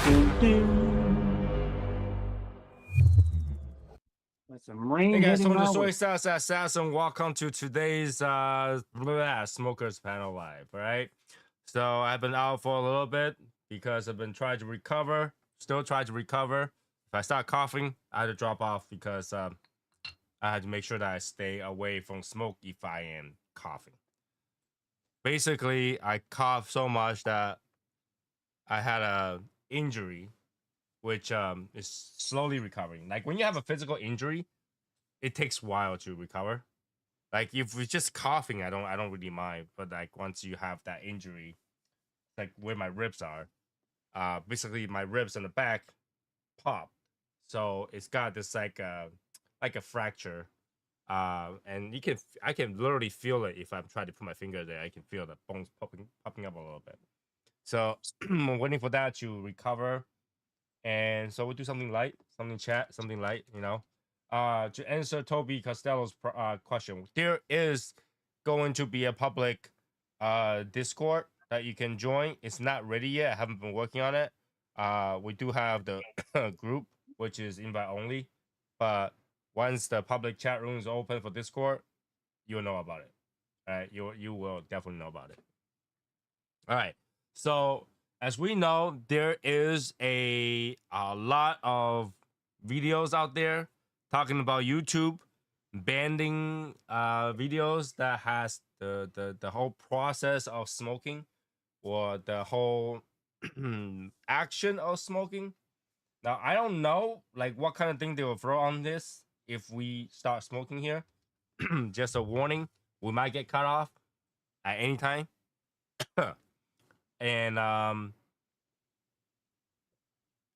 Dun, dun. With some rain Hey guys, hitting so the my Soy way. Sauce Assassin. Welcome to today's Smokers Panel Live. All right. So I've been out for a little bit because I've been trying to recover. Still trying to recover. If I start coughing, I had to drop off because I had to make sure that I stay away from smoke if I am coughing. Basically, I coughed so much that I had a injury, which is slowly recovering. Like when you have a physical injury, it takes a while to recover. Like if it's just coughing, I don't really mind. But like once you have that injury, like where my ribs are, basically my ribs in the back pop. So it's got this like a fracture. And I can literally feel it if I'm trying to put my finger there. I can feel the bones popping up a little bit. So I'm waiting for that to recover. And so we'll do something light, something light, you know. To answer Toby Costello's question, there is going to be a public Discord that you can join. It's not ready yet. I haven't been working on it. We do have the group, which is invite only, but once the public chat room is open for Discord, you'll know about it. All right, you will definitely know about it. All right. So as we know, there is a lot of videos out there talking about YouTube banning videos that has the whole process of smoking or the whole action of smoking. Now I don't know like what kind of thing they will throw on this if we start smoking here. Just a warning, we might get cut off at any time. And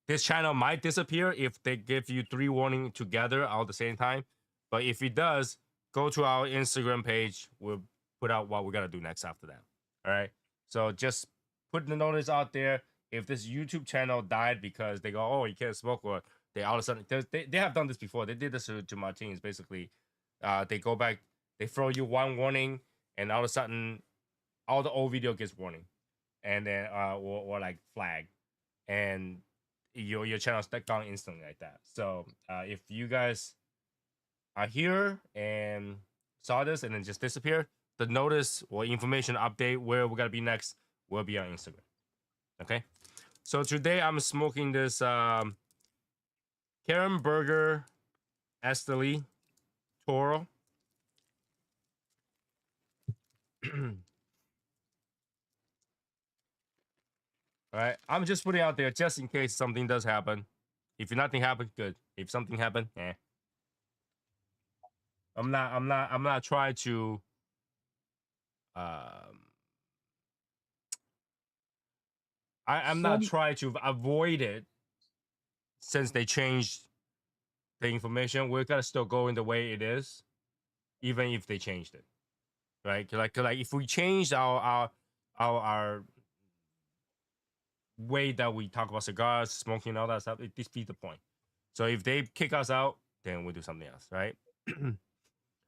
this channel might disappear if they give you 3 warnings together all at the same time. But if it does, go to our Instagram page. We'll put out what we're gonna do next after that. All right. So just put the notice out there. If this YouTube channel died because they go, oh, you can't smoke, or they all of a sudden they have done this before. They did this to Martins. Basically, they go back, they throw you one warning, and all of a sudden, all the old video gets warning, and then or like flag, and your channel stuck down instantly like that. So if you guys are here and saw this and then just disappear, the notice or information update where we're gonna be next will be on Instagram. Okay. So today I'm smoking this Berger Ixtelli Toro. All right, I'm just putting out there just in case something does happen. If nothing happened, good. If something happened, I'm not trying to um I'm not Some trying to avoid it since they changed the information. We're gonna still go in the way it is, even if they changed it. Right? Like if we changed our way that we talk about cigars, smoking, all that stuff, it defeats the point. So if they kick us out, then we'll do something else, right? All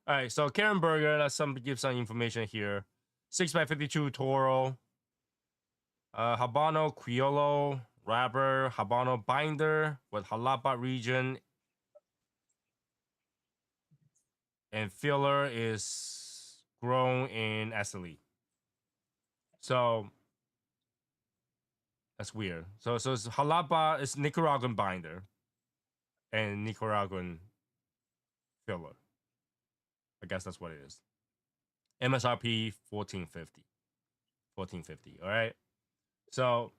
right, so Karen Berger, let's give some information here. 6x52 Toro, Habano Criollo wrapper, Habano binder with Jalapa region, and filler is grown in Ixtelli. So that's weird. So it's Jalapa is Nicaraguan binder and Nicaraguan filler. I guess that's what it is. MSRP 1450. 1450. All right. So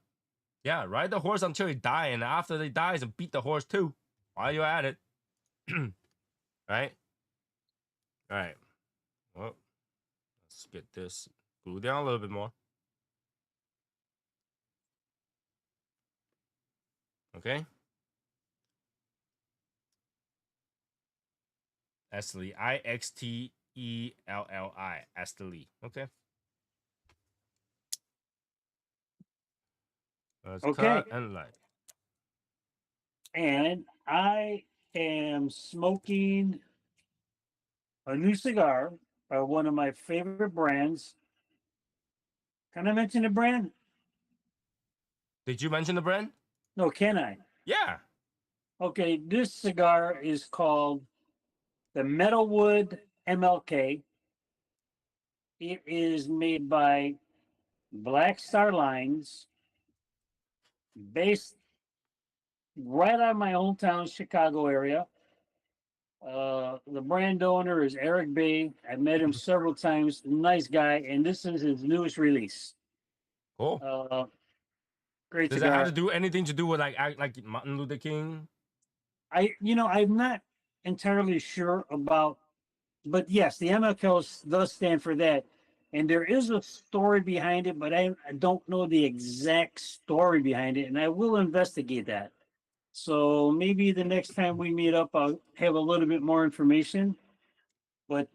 yeah, ride the horse until you die, and after they dies, and beat the horse too while you're at it. Right? All right. Well, let's get this glue down a little bit more. Okay. Ixtelli. Ixtelli. Ixtelli. Okay. Let's okay, cut and light. and I am smoking a new cigar by one of my favorite brands. Can I mention the brand? Did you mention the brand? No, can I? Yeah. Okay, this cigar is called the Metalwood MLK. It is made by Black Star Lines, based right out of my hometown, Chicago area. The brand owner is Eric Bay. I met him several times. Nice guy, and this is his newest release. Cool. Uh, Great Does that have cigar. to do anything to do with like Martin Luther King? I'm not entirely sure about, but yes, the MLK does stand for that, and there is a story behind it, but I don't know the exact story behind it, and I will investigate that. So maybe the next time we meet up, I'll have a little bit more information. But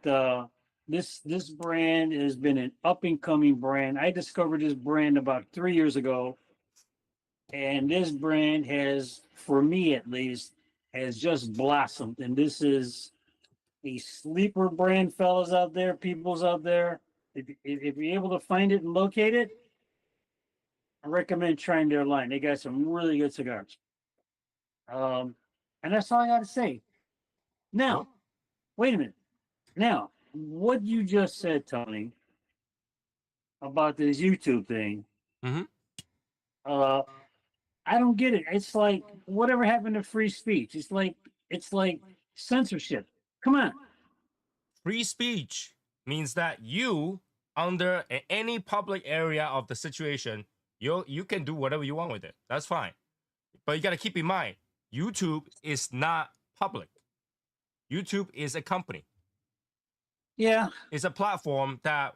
this brand has been an up and coming brand. I discovered this brand about 3 years ago, and this brand has, for me at least, has just blossomed. And this is a sleeper brand, fellas out there, peoples out there. If you're able to find it and locate it, I recommend trying their line. They got some really good cigars. Um, and that's all I got to say. Now, Cool. wait a minute. Now, what you just said, Tony, about this YouTube thing, Mm-hmm. uh, I don't get it. It's like whatever happened to free speech? It's like censorship. Come on. Free speech means that you, under any public area of the situation, you can do whatever you want with it. That's fine. But you got to keep in mind, YouTube is not public. YouTube is a company. Yeah. It's a platform that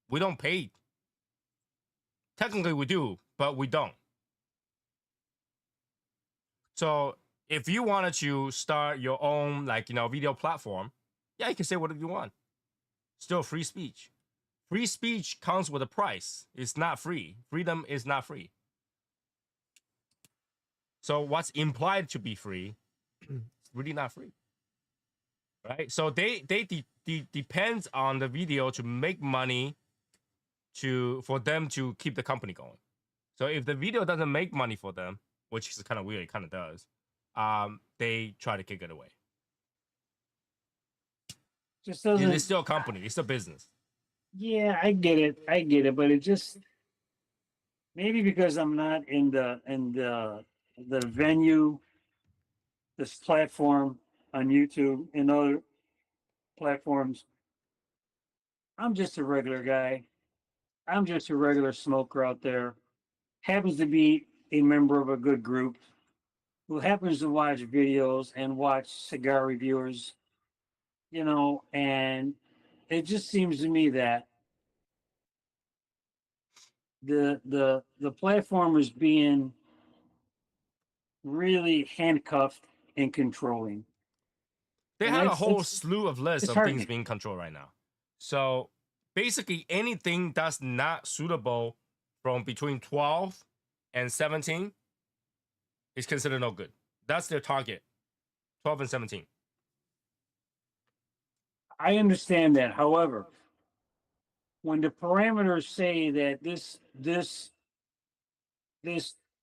we don't pay. Technically, we do, but we don't. So if you wanted to start your own, video platform, yeah, you can say whatever you want. Still free speech. Free speech comes with a price. It's not free. Freedom is not free. So what's implied to be free is really not free, right? So they depends on the video to make money for them to keep the company going. So if the video doesn't make money for them, which is kind of weird, it kind of does, they try to kick it away. Just doesn't. It's still a company. It's a business. Yeah, I get it. I get it, but it just maybe because I'm not in the venue, this platform on YouTube and other platforms. I'm just a regular guy. I'm just a regular smoker out there. Happens to be a member of a good group who happens to watch videos and watch cigar reviewers, and it just seems to me that the platform is being really handcuffed and controlling. They And have a it's whole it's slew of lists it's of things hard. being controlled right now. So basically, anything that's not suitable from between 12 and 17 is considered no good. That's their target, 12 and 17. I understand that. However, when the parameters say that this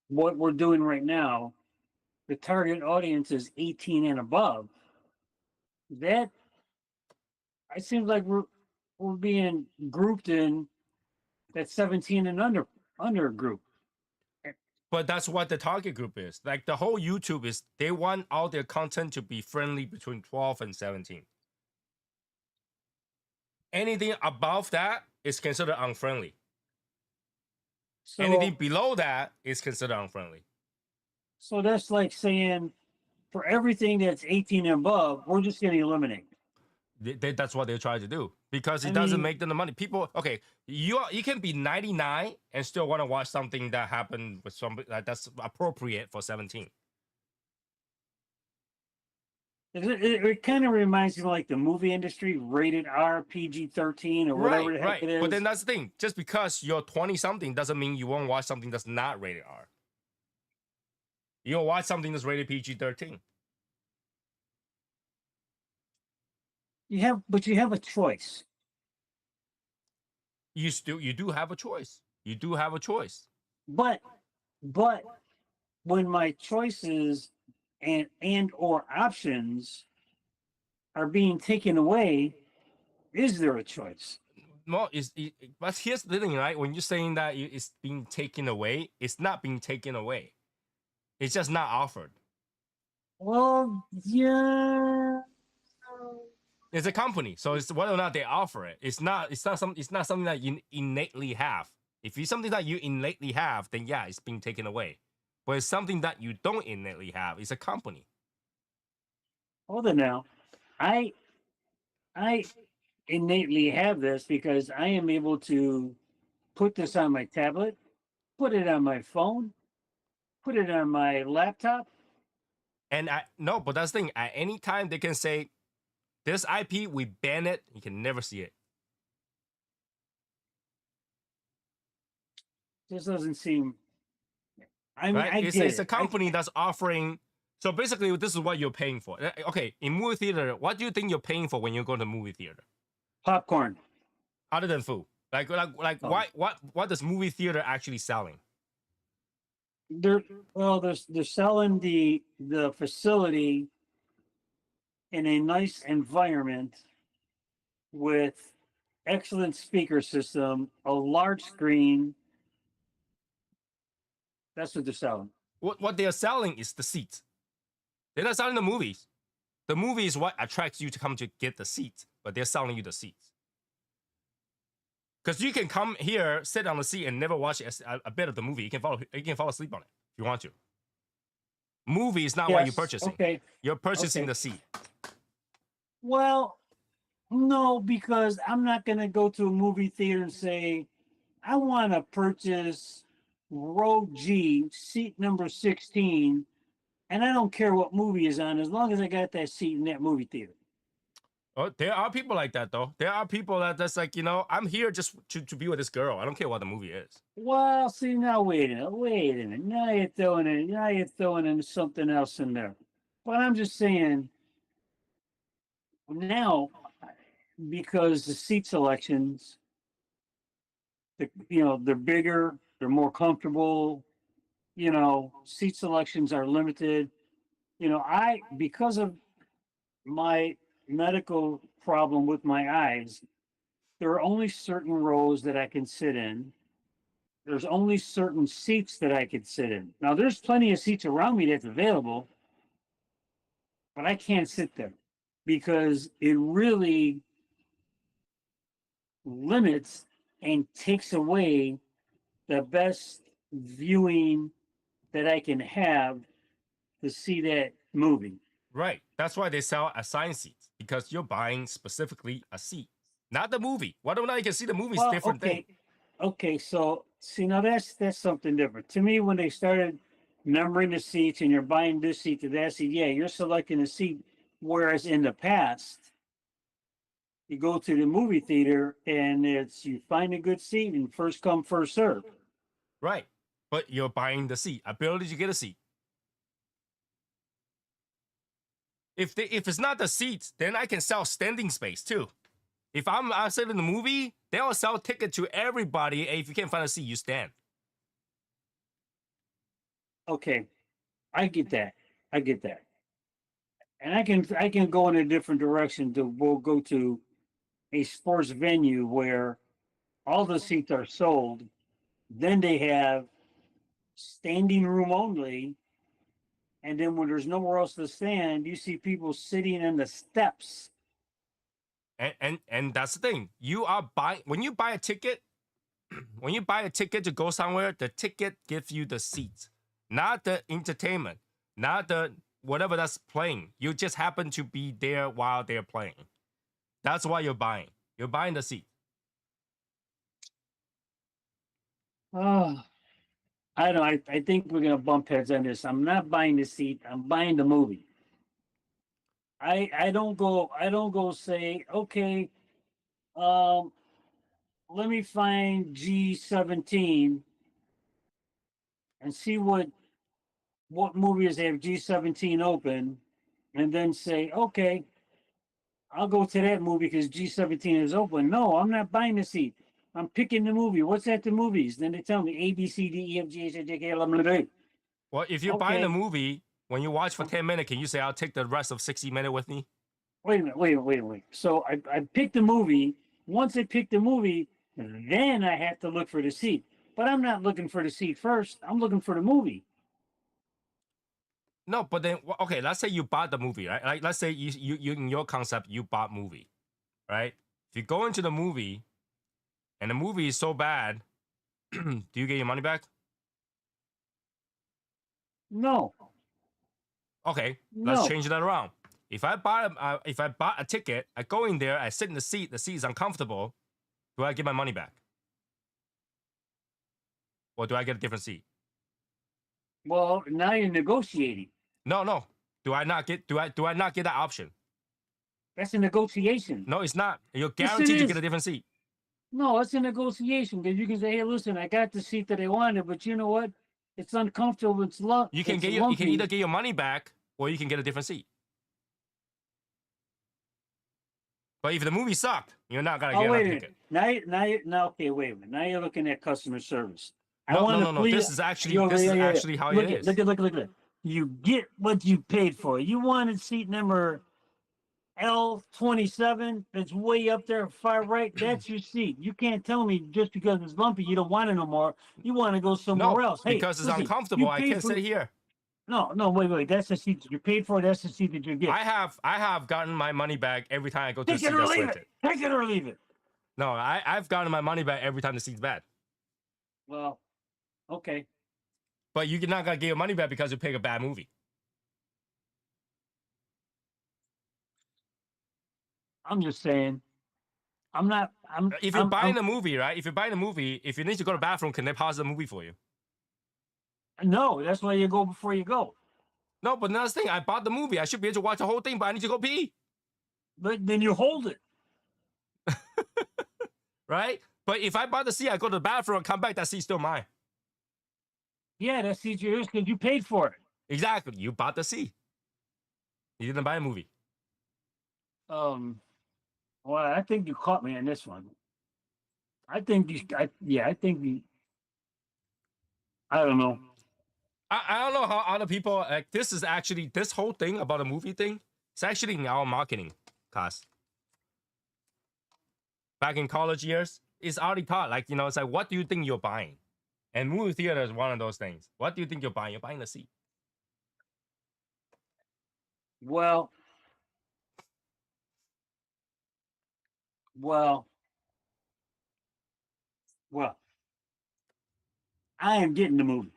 what we're doing right now, the target audience is 18 and above, that it seems like we're being grouped in that 17 and under group. But that's what the target group is. Like the whole YouTube is they want all their content to be friendly between 12 and 17. Anything above that is considered unfriendly. Anything So below that is considered unfriendly. so that's like saying for everything that's 18 and above, we're just going to eliminate. That's what they're trying to do because I it doesn't mean, make them the money. People, okay, you can be 99 and still want to watch something that happened with somebody that's appropriate for 17. it kind of reminds me of like the movie industry, rated R, PG-13, or whatever Right, the heck right. it But then is. that's the thing. Just because you're 20 something doesn't mean you won't watch something that's not rated R. You'll watch something that's rated PG-13. But you have a choice. You do have a choice. You do have a choice. But but when my choices and or options are being taken away, is there a choice? No, but here's the thing, right? When you're saying that it's being taken away, it's not being taken away. It's just not offered. Well, yeah. It's a company, so it's whether or not they offer it. It's not. It's not something that you innately have. If it's something that you innately have, then yeah, it's being taken away. But it's something that you don't innately have. It's a company. Hold it now. I I innately have this because I am able to put this on my tablet, put it on my phone, put it on my laptop. And I no, but that's the thing. At any time they can say this IP, we ban it. You can never see it. This doesn't seem. I mean, Right? I get It's a it. company that's offering. So basically, this is what you're paying for. Okay, in movie theater, what do you think you're paying for when you go to movie theater? Popcorn. Other than food, Oh, what does movie theater actually selling? they're well, they're selling the facility in a nice environment with excellent speaker system, a large screen. That's what they're selling. What they are selling is the seats. They're not selling the movies. The movie is what attracts you to come to get the seats, but they're selling you the seats. Because you can come here, sit on the seat, and never watch a bit of the movie. You can fall asleep on it if you want to. Movie is not what you're Yes. purchasing. Okay. You're purchasing Okay. the seat. Well, no, because I'm not going to go to a movie theater and say, I want to purchase row G, seat number 16, and I don't care what movie is on as long as I got that seat in that movie theater. Oh, there are people like that though. There are people that's like, I'm here just to be with this girl. I don't care what the movie is. Well, see, now wait a minute, wait a minute. Now you're throwing in something else in there. But I'm just saying now, because the seat selections, they're bigger, they're more comfortable. Seat selections are limited. Because of my medical problem with my eyes, there are only certain rows that I can sit in. There's only certain seats that I can sit in. Now, there's plenty of seats around me that's available, but I can't sit there because it really limits and takes away the best viewing that I can have to see that movie. Right. That's why they sell assigned seats because you're buying specifically a seat, not the movie. Whether or not you can see the movie is Well, different thing. okay. So see, now that's something different to me. When they started numbering the seats and you're buying this seat to that seat, yeah, you're selecting a seat. Whereas in the past, you go to the movie theater and you find a good seat and first come, first serve. Right. But you're buying the seat. Ability to get a seat. If it's not the seats, then I can sell standing space too. If I'm outside in the movie, they'll sell ticket to everybody. And if you can't find a seat, you stand. Okay, I get that. I get that. And I can go in a different direction we'll go to a sports venue where all the seats are sold. Then they have standing room only. And then when there's nowhere else to stand, you see people sitting in the steps. And that's the thing. You are buying when you buy a ticket, when you buy a ticket to go somewhere, the ticket gives you the seats, not the entertainment, not the whatever that's playing. You just happen to be there while they're playing. That's why you're buying. You're buying the seat. Oh, I don't know. I think we're gonna bump heads on this. I'm not buying the seat. I'm buying the movie. I don't go say, okay, um, let me find G17 and see what movies they have G17 open, and then say, okay, I'll go to that movie because G17 is open. No, I'm not buying the seat. I'm picking the movie. What's at the movies? Then they tell me A, B, C, D, E, F, G, H, I, J, K, L, M, N, O. Well, if you're buying a Okay. movie, when you watch for 10 minutes, can you say, I'll take the rest of 60 minutes with me? Wait a minute. Wait. So I picked the movie. Once I pick the movie, then I have to look for the seat. But I'm not looking for the seat first. I'm looking for the movie. No, but then, okay, let's say you bought the movie, right? Like, let's say you in your concept, you bought movie, right? If you go into the movie and the movie is so bad, do you get your money back? No. Okay, let's No. change that around. If I bought a ticket, I go in there, I sit in the seat is uncomfortable, do I get my money back? Or do I get a different seat? Well, now you're negotiating. No. Do I not get that option? That's a negotiation. No, it's not. You're Yes, it guaranteed to get is. a different seat. No, it's a negotiation because you can say, "Hey, listen, I got the seat that I wanted, but you know what? It's uncomfortable. It's You can lumpy." either get your money back or you can get a different seat. But if the movie sucked, you're not gonna Oh, get wait another a minute. ticket. Now, okay, wait a minute. Now you're looking at customer service. I No, want no, to no, no. please. This is actually how Look it at, is. look at. You get what you paid for. You wanted seat number L27. That's way up there, far right. That's your seat. You can't tell me just because it's lumpy, you don't want it no more. You want to go somewhere No, else. Hey, because it's listen, you uncomfortable. I paid can't for. sit here. No, wait. That's the seat that you paid for. That's the seat that you get. I have gotten my money back every time I go to Take the it seat or that's leave rented. it. Take it or leave it. No, I've gotten my money back every time the seat's bad. Well, okay. But you're not gonna get your money back because you pick a bad movie. I'm just saying. I'm not. If you're buying a movie, right? If you're buying a movie, if you need to go to the bathroom, can they pause the movie for you? No, that's why you go before you go. No, but another thing, I bought the movie. I should be able to watch the whole thing, but I need to go pee. But then you hold it. Right? But if I buy the seat, I go to the bathroom and come back, that seat's still mine. Yeah, that seat yours because you paid for it. Exactly. You bought the seat. You didn't buy a movie. Well, I think you caught me on this one. I think I think I don't know. I don't know how other people like this is actually this whole thing about the movie thing. It's actually in our marketing class. Back in college years, it's already taught. Like, you know, it's like, what do you think you're buying? And movie theater is one of those things. What do you think you're buying? You're buying the seat. Well, well, well. I am getting the movie.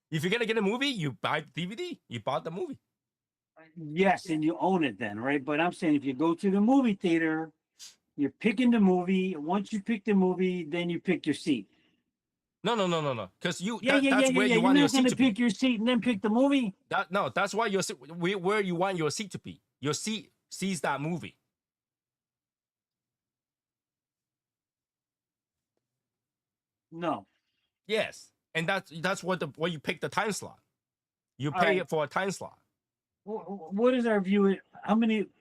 If you're gonna get a movie, you buy the DVD. You bought the movie. Yes, and you own it then, right? But I'm saying if you go to the movie theater, you're picking the movie. Once you pick the movie, then you pick your seat. No. Because you Yeah. that's where you You're want your not going seat to to be. pick your seat and then pick the movie. That's why where you want your seat to be. Your seat sees that movie. No. Yes, and that's what you pick the time slot. You All pay right. it for a time slot. What is our viewing?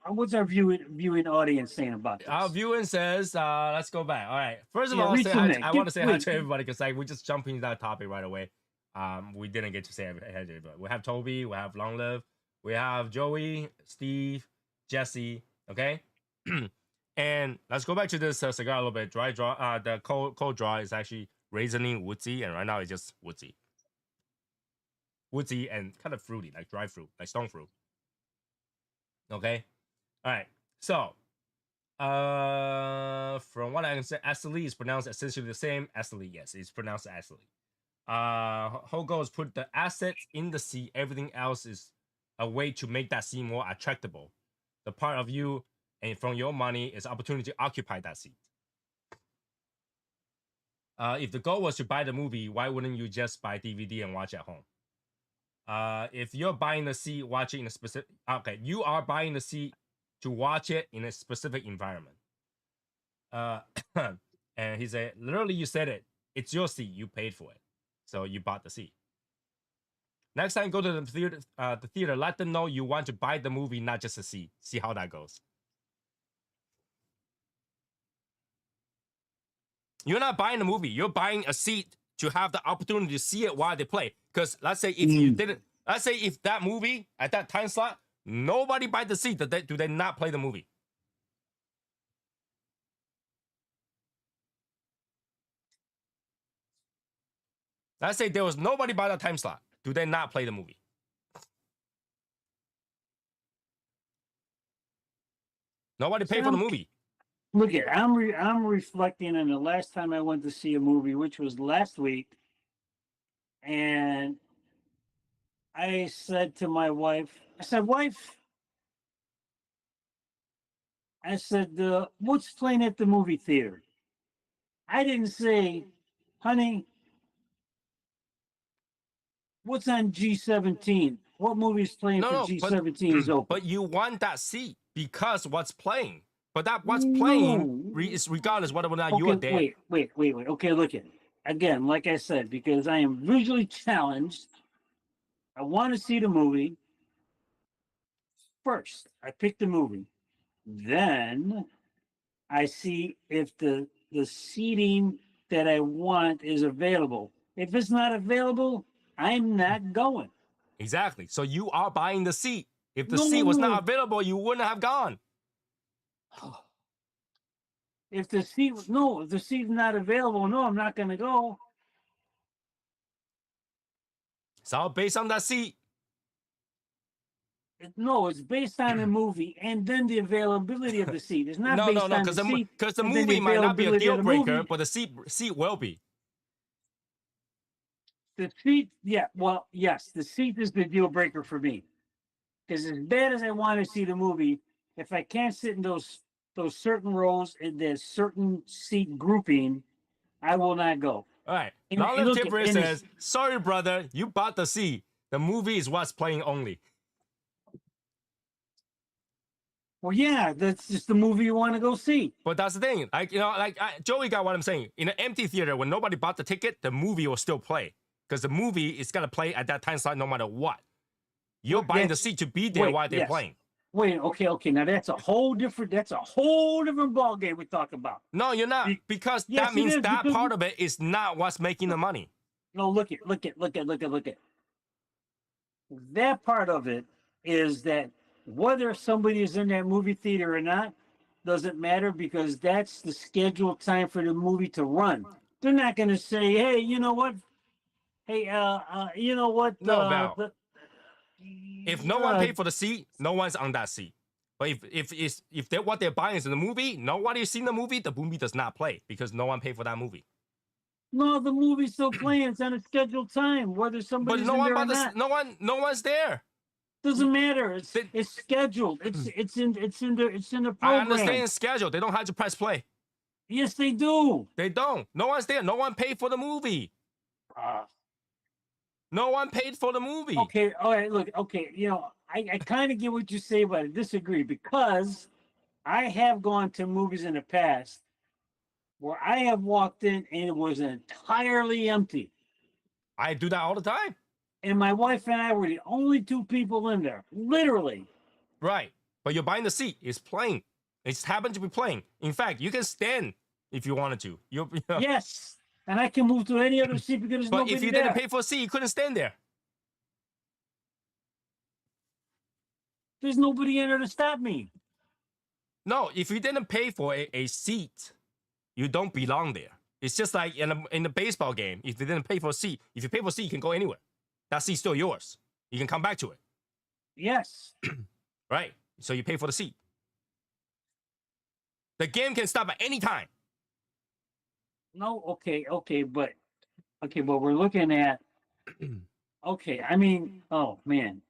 What's our viewing audience saying about this? Our viewing says, let's go back. All right. First of Yeah, all, read say some hi, names. I want to say hi Wait. to everybody because like we just jumped into that topic right away. We didn't get to say everybody, but we have Toby, we have Long Live, we have Joey, Steve, Jesse. Okay. And let's go back to this cigar a little bit. Dry draw. The cold draw is actually raisiny, woodsy, and right now it's just woodsy, and kind of fruity, like dry fruit, like stone fruit. Okay. All right. So, from what I can say, Ixtelli is pronounced essentially the same. Ixtelli, yes, it's pronounced Ixtelli. Hogo has put the assets in the seat. Everything else is a way to make that seat more attractable. The part of you and from your money is opportunity to occupy that seat. If the goal was to buy the movie, why wouldn't you just buy DVD and watch at home? If you're buying the seat, watching a specific, okay, you are buying the seat to watch it in a specific environment. And he said, literally, you said it. It's your seat. You paid for it, so you bought the seat. Next time, go to the theater. Let them know you want to buy the movie, not just a seat. See how that goes. You're not buying the movie. You're buying a seat to have the opportunity to see it while they play. Because let's say if you didn't, let's say if that movie at that time slot, nobody buy the seat, do they not play the movie? Let's say there was nobody by that time slot. Do they not play the movie? Nobody paid for the movie. Look at, I'm reflecting on the last time I went to see a movie, which was last week, and I said to my wife, I said, "Wife," I said, "What's playing at the movie theater?" I didn't say, "Honey, what's on G17? What movie's playing for G17 is open?" But you want that seat because what's playing. But that what's playing is regardless whether or not you are there. Wait. Okay, look at again, like I said, because I am visually challenged. I want to see the movie. First, I pick the movie. Then I see if the seating that I want is available. If it's not available, I'm not going. Exactly. So you are buying the seat. If the seat was not available, you wouldn't have gone. If the seat's not available, no, I'm not going to go. It's all based on that seat. No, it's based on the movie and then the availability of the seat. It's not based on the seat. Because the movie might not be a deal breaker, but the seat will be. The seat, yeah, well, yes, the seat is the deal breaker for me. Because as bad as I want to see the movie, if I can't sit in those certain rows in this certain seat grouping, I will not go. All right. Long Tipper says, "Sorry, brother, you bought the seat. The movie is what's playing only." Well, yeah, that's just the movie you want to go see. But that's the thing. Joey got what I'm saying. In an empty theater, when nobody bought the ticket, the movie will still play. Because the movie is going to play at that time slot no matter what. You're buying the seat to be there while they're playing. Wait, okay. Now that's a whole different ball game we talk about. No, you're not. Because that means that part of it is not what's making the money. No, look at. That part of it is that whether somebody is in that movie theater or not doesn't matter, because that's the scheduled time for the movie to run. They're not going to say, "Hey, you know what? Hey, you know what?" No, Val. If no one paid for the seat, no one's on that seat. But if what they're buying is the movie, nobody's seen the movie does not play because no one paid for that movie. No, the movie's still playing. It's on a scheduled time, whether somebody's in there or not. No one's there. Doesn't matter. It's scheduled. It's in the program. I understand it's scheduled. They don't have to press play. Yes, they do. They don't. No one's there. No one paid for the movie. No one paid for the movie. Okay, all right, look, okay, I kind of get what you say, but I disagree, because I have gone to movies in the past where I have walked in and it was entirely empty. I do that all the time. And my wife and I were the only two people in there, literally. Right, but you're buying the seat. It's playing. It's happened to be playing. In fact, you can stand if you wanted to. Yes. And I can move to any other seat because there's nobody there. But if you didn't pay for a seat, you couldn't stand there. There's nobody in there to stop me. No, if you didn't pay for a seat, you don't belong there. It's just like in a baseball game. If you didn't pay for a seat, if you pay for a seat, you can go anywhere. That seat's still yours. You can come back to it. Yes. Right. So you pay for the seat. The game can stop at any time. No, okay, but we're looking at, okay, I mean, oh man.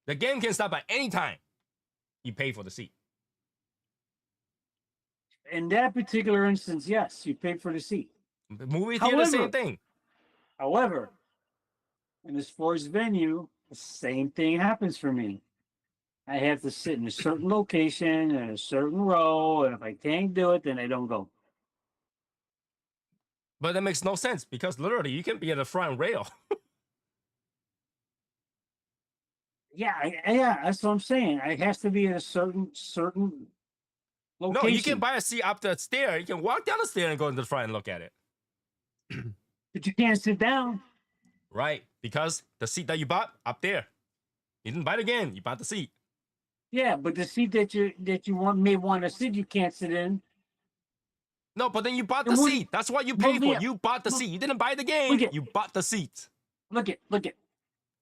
The game can stop at any time. You pay for the seat. In that particular instance, yes, you paid for the seat. The movie theater, same thing. However, in a sports venue, the same thing happens for me. I have to sit in a certain location in a certain row, and if I can't do it, then I don't go. But that makes no sense, because literally you can be at the front rail. Yeah, that's what I'm saying. It has to be at a certain location. No, you can buy a seat up the stair. You can walk down the stair and go to the front and look at it. but you can't sit down. Right, because the seat that you bought up there, you didn't buy it again. You bought the seat. Yeah, but the seat that you may want to sit, you can't sit in. No, but then you bought the And what- seat. That's what you well, paid for. yeah, You bought the well, seat. You didn't buy the game. look at- You bought the seat. Look at.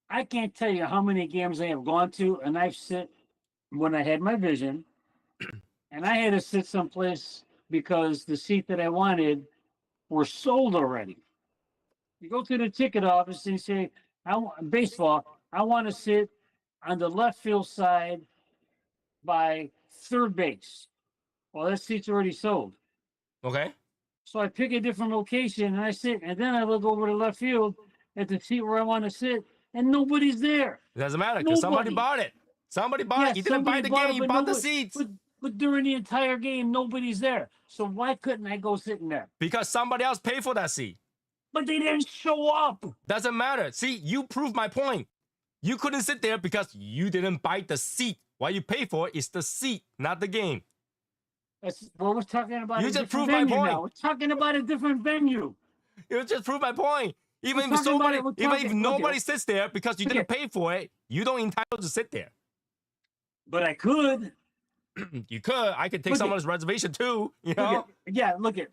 I can't tell you how many games I have gone to, and I've sit when I had my vision, and I had to sit someplace because the seat that I wanted were sold already. You go to the ticket office and you say, "I want baseball. I want to sit on the left field side by third base." Well, that seat's already sold. Okay. So I pick a different location and I sit, and then I look over to left field at the seat where I want to sit, and nobody's there. It doesn't matter because somebody Nobody. bought it. Somebody bought it. You didn't buy somebody the bought game. it, You but bought the nobody- seats. But during the entire game, nobody's there. So why couldn't I go sit in there? Because somebody else paid for that seat. But they didn't show up. Doesn't matter. See, you proved my point. You couldn't sit there because you didn't buy the seat. What you pay for is the seat, not the game. That's what we're talking about. You a just different proved my venue point. now. We're talking about a different venue. You just proved my point. Even We're if talking about somebody, it, we're even if talking- nobody okay. sits there because you didn't pay for it, you don't entitled to sit there. But I could. You could. I could take Look at- someone's reservation too. You know. Look at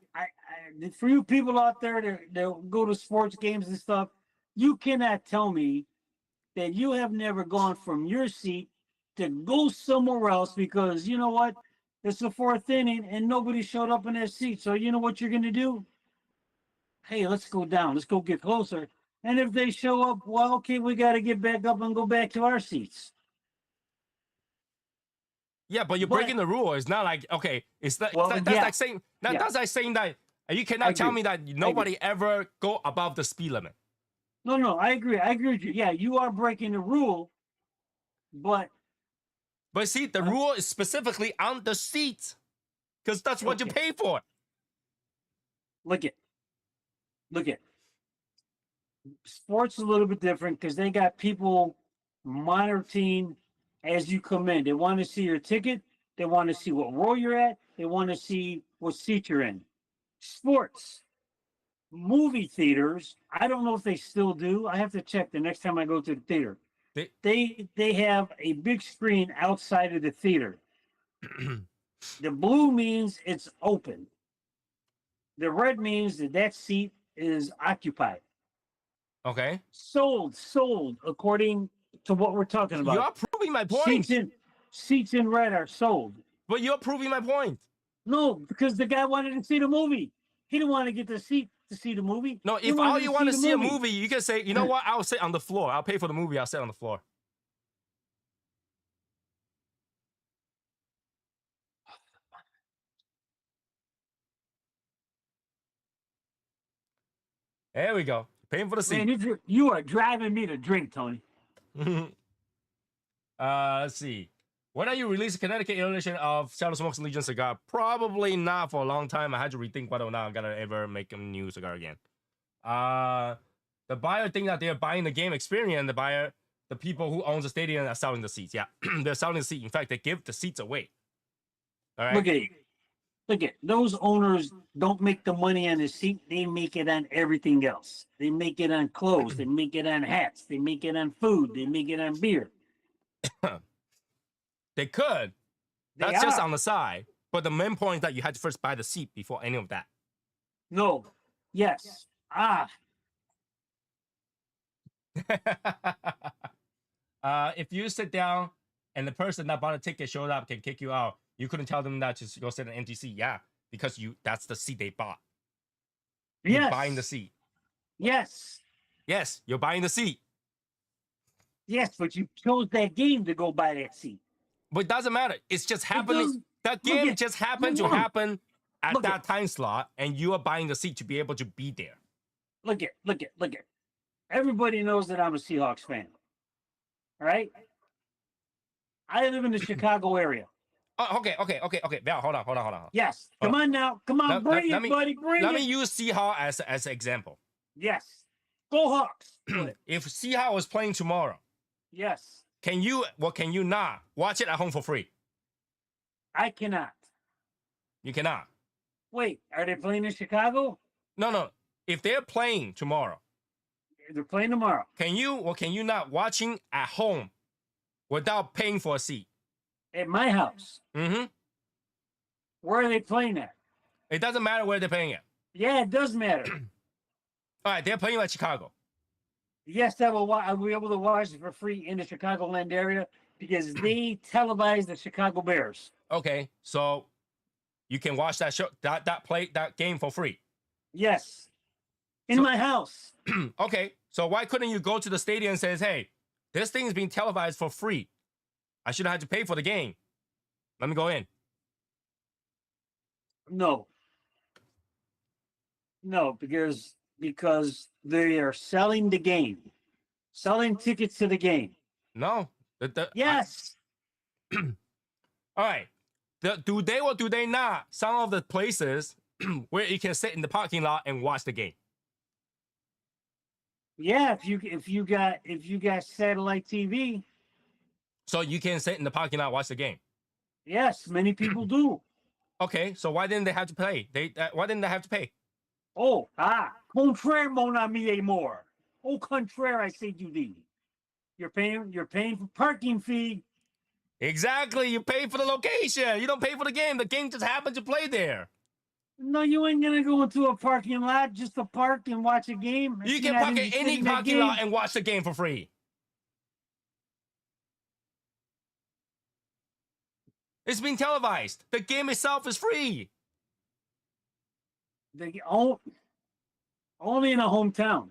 for you people out there that go to sports games and stuff, you cannot tell me that you have never gone from your seat to go somewhere else because you know what? It's the fourth inning and nobody showed up in that seat. So you know what you're gonna do? Hey, let's go down. Let's go get closer. And if they show up, well, okay, we got to get back up and go back to our seats. Yeah, but you're But- breaking the rule. It's not like okay. It's not. Well, that's yeah. like saying that. Yeah. That's like saying that you cannot I tell agree. me that nobody ever go above the speed limit. No, I agree. I agree with you. Yeah, you are breaking the rule, but But see, the rule is specifically on the seat because that's what you Okay. pay for. look at. Sports is a little bit different because they got people monitoring as you come in. They want to see your ticket. They want to see what row you're at. They want to see what seat you're in. Sports, movie theaters. I don't know if they still do. I have to check the next time I go to the theater. They have a big screen outside of the theater. The blue means it's open. The red means that seat is occupied. Okay, Sold according to what we're talking about. you're proving my point. Seats in red are sold. But you're proving my point. No, because the guy wanted to see the movie. He didn't want to get the seat to see the movie. No, He if wanted all you want to the see a movie, you can say, you know what? I'll sit on the floor. I'll pay for the movie. I'll sit on the floor. There we go. Paying for the seat. Man, you are driving me to drink, Tony. Let's see. When are you releasing Connecticut edition of Shadow Smokes Legion cigar? Probably not for a long time. I had to rethink whether or not I'm gonna ever make a new cigar again. The buyer think that they're buying the game experience. The people who owns the stadium are selling the seats. Yeah, they're selling the seat. In fact, they give the seats away. All right. Look at those owners don't make the money on the seat. They make it on everything else. They make it on clothes. They make it on hats. They make it on food. They make it on beer. They could. They That's just are. on the side. But the main point is that you had to first buy the seat before any of that. No. Yes. If you sit down and the person that bought a ticket showed up, can kick you out. You couldn't tell them that to go sit in an empty seat. Yeah, because that's the seat they bought. You're Yes. buying the seat. Yes. Yes, you're buying the seat. Yes, but you chose that game to go buy that seat. But it doesn't matter. It's just happening. doesn't- That look game at- just happened to look. happen at Look that at- time slot, and you are buying the seat to be able to be there. Look at. Everybody knows that I'm a Seahawks fan. All right? I live in the Chicago area. Oh, okay. Val, hold on. Yes. Come on now. Come on, bring it, buddy. Bring Let it. me use Seahawks as an example. Yes. Go Hawks. Go ahead. If Seahawks was playing tomorrow, Yes. can you not watch it at home for free? I cannot. You cannot. Wait, are they playing in Chicago? No. if they're playing tomorrow, They're playing tomorrow. can you not watching at home without paying for a seat? At my house. Mm-hmm. Where are they playing at? It doesn't matter where they're playing at. Yeah, it does matter. All right, they're playing at Chicago. Yes, I'll be able to watch it for free in the Chicagoland area because they televise the Chicago Bears. Okay, so you can watch that show, that game for free. Yes. In my house. Okay, so why couldn't you go to the stadium and says, hey, this thing is being televised for free. I shouldn't have to pay for the game. Let me go in. No. No, because they are selling the game. Selling tickets to the game. No. Yes. All right. Do they or do they not? Some of the places where you can sit in the parking lot and watch the game. Yeah, if you got satellite TV. So you can sit in the parking lot and watch the game. Yes, many people do. Okay, so why didn't they have to pay? Why didn't they have to pay? Oh, contraire, mon ami amour. Au contraire, I say you thee. You're paying for parking fee. Exactly. You pay for the location. You don't pay for the game. The game just happened to play there. No, you ain't gonna go into a parking lot just to park and watch a game. You can park in any parking lot and watch the game for free. It's being televised. The game itself is free. Only in a hometown.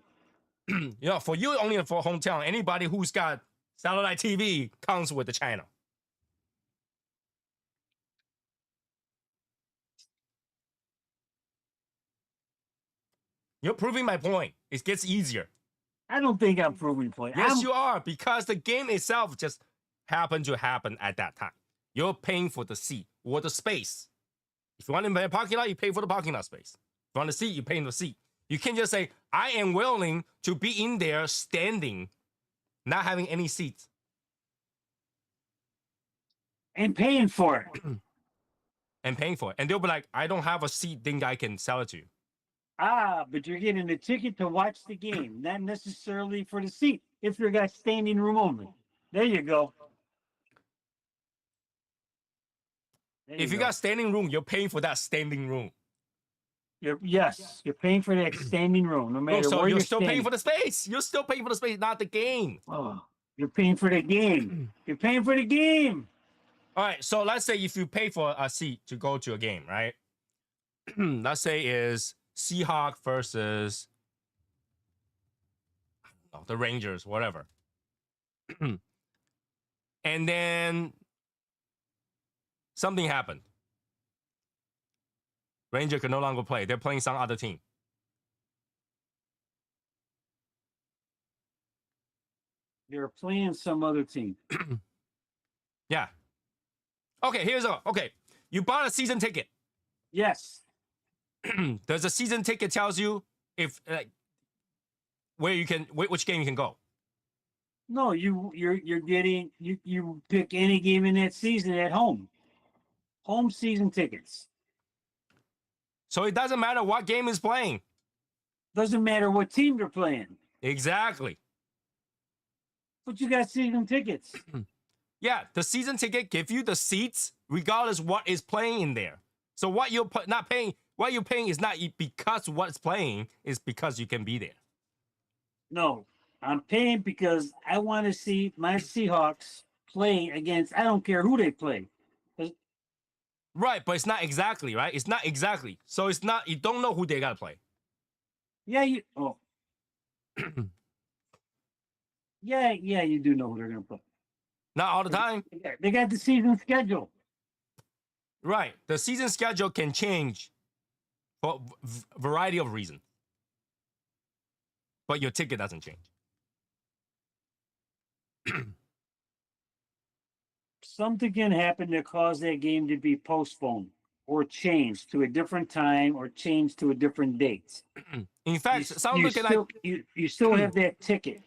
For you, only for hometown. Anybody who's got satellite TV comes with the channel. You're proving my point. It gets easier. I don't think I'm proving point. Yes, you are, because the game itself just happened to happen at that time. You're paying for the seat or the space. If you want to pay a parking lot, you pay for the parking lot space. If you want a seat, you pay for the seat. You can't just say, I am willing to be in there standing, not having any seats. And paying for it. And paying for it. And they'll be like, I don't have a seat, think I can sell it to you. But you're getting a ticket to watch the game, not necessarily for the seat. If you got standing room only. There you go. If you got standing room, you're paying for that standing room. You're paying for that standing room, no matter so where you're you're still standing. paying for the space. You're still paying for the space, not the game. Oh, you're paying for the game. You're paying for the game. All right, so let's say if you pay for a seat to go to a game, right? Let's say is Seahawks versus the Rangers, whatever. And then something happened. Ranger can no longer play. They're playing some other team. They're playing some other team. Yeah. Okay, okay. You bought a season ticket. Yes. Does a season ticket tells you if which game you can go? No, you're getting you pick any game in that season at home. Home season tickets. So it doesn't matter what game is playing. Doesn't matter what team they're playing. Exactly. But you got season tickets. Yeah, the season ticket give you the seats regardless what is playing in there. So what you're not paying, what you're paying is not because what's playing, is because you can be there. No, I'm paying because I want to see my Seahawks play against. I don't care who they play. Right, but it's not exactly, right? It's not exactly. So it's not, you don't know who they got to play. Yeah, Yeah, you do know who they're going to play. Not all the time. They got the season schedule. Right. The season schedule can change for a variety of reasons. But your ticket doesn't change. Something can happen to cause that game to be postponed or changed to a different time or changed to a different date. In fact, you still have that ticket.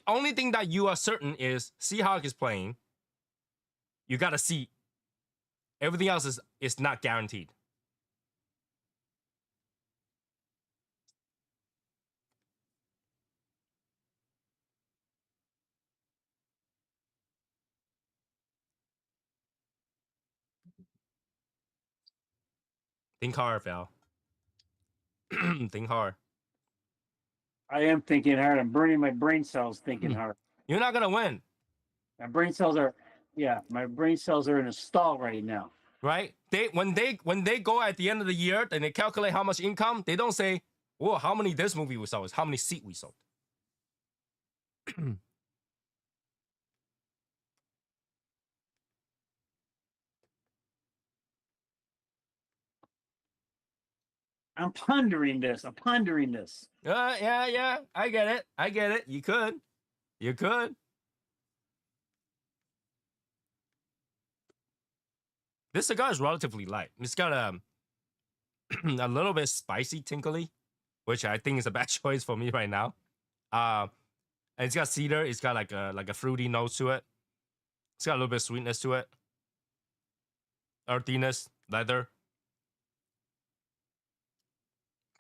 Only thing that you are certain is Seahawks is playing. You got a seat. Everything else is not guaranteed. Think hard, Val. Think hard. I am thinking hard. I'm burning my brain cells thinking hard. You're not gonna win, My brain cells are, yeah, my brain cells are in a stall right now. right? When they go at the end of the year and they calculate how much income, they don't say, "Whoa, how many this movie we sold? It's how many seat we sold." I'm pondering this. I'm pondering this. Yeah. I get it. I get it. You could. You could. This cigar is relatively light. It's got a little bit spicy, tinkly, which I think is a bad choice for me right now. And it's got cedar. It's got like a fruity note to it. It's got a little bit of sweetness to it. Earthiness, leather.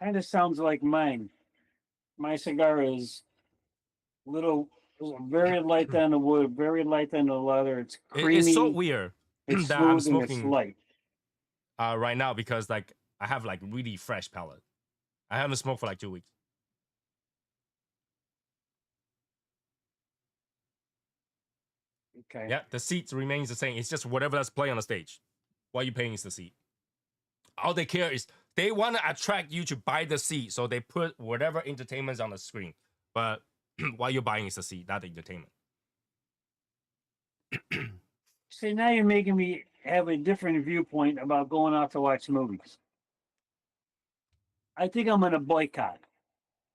Kind of sounds like mine. My cigar is little, very light on the wood, very light on the leather. It's creamy. It's so weird It's that I'm smooth and it's smoking light. right now because like I have like really fresh palate. I haven't smoked for like 2 weeks. Okay. Yeah, the seat remains the same. It's just whatever that's playing on the stage. What you're paying is the seat. All they care is they want to attract you to buy the seat, so they put whatever entertainment's on the screen. But what you're buying is the seat, not the entertainment. See, now you're making me have a different viewpoint about going out to watch movies. I think I'm going to boycott.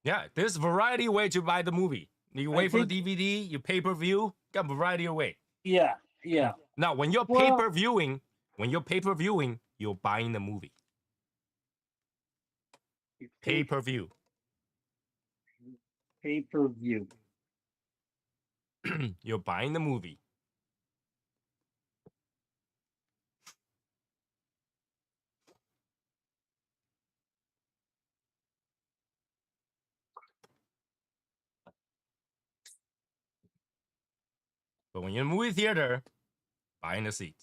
Yeah, there's variety of way to buy the movie. You wait for the DVD, you pay-per-view, got a variety of way. Yeah. Now, when you're pay-per-viewing, you're buying the movie. Pay-per-view. Pay-per-view. You're buying the movie. But when you're in the movie theater, buying the seat.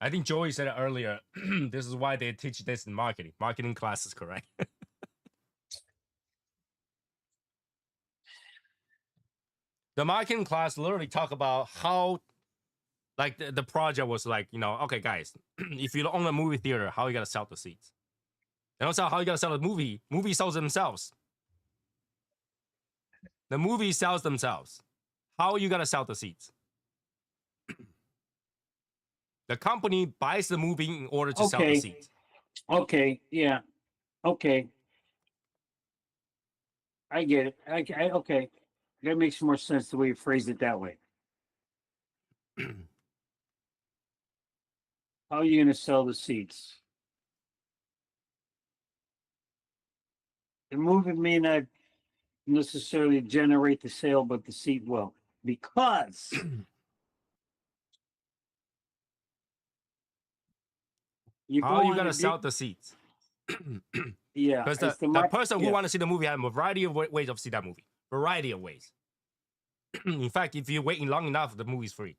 I think Joey said it earlier. This is why they teach this in marketing. Marketing class is correct. The marketing class literally talk about how, like the project was like, okay, guys, if you own a movie theater, how you gotta sell the seats? And also how you gotta sell the movie. Movie sells themselves. The movie sells themselves. How you gotta sell the seats? The company buys the movie in order to sell the seats. Okay, yeah. Okay. I get it. Okay. That makes more sense the way you phrased it that way. How are you going to sell the seats? The movie may not necessarily generate the sale, but the seat will. Because how are you gonna sell the seats? Yeah, because the person who want to see the movie has a variety of ways of see that movie. Variety of ways. In fact, if you're waiting long enough, the movie's free.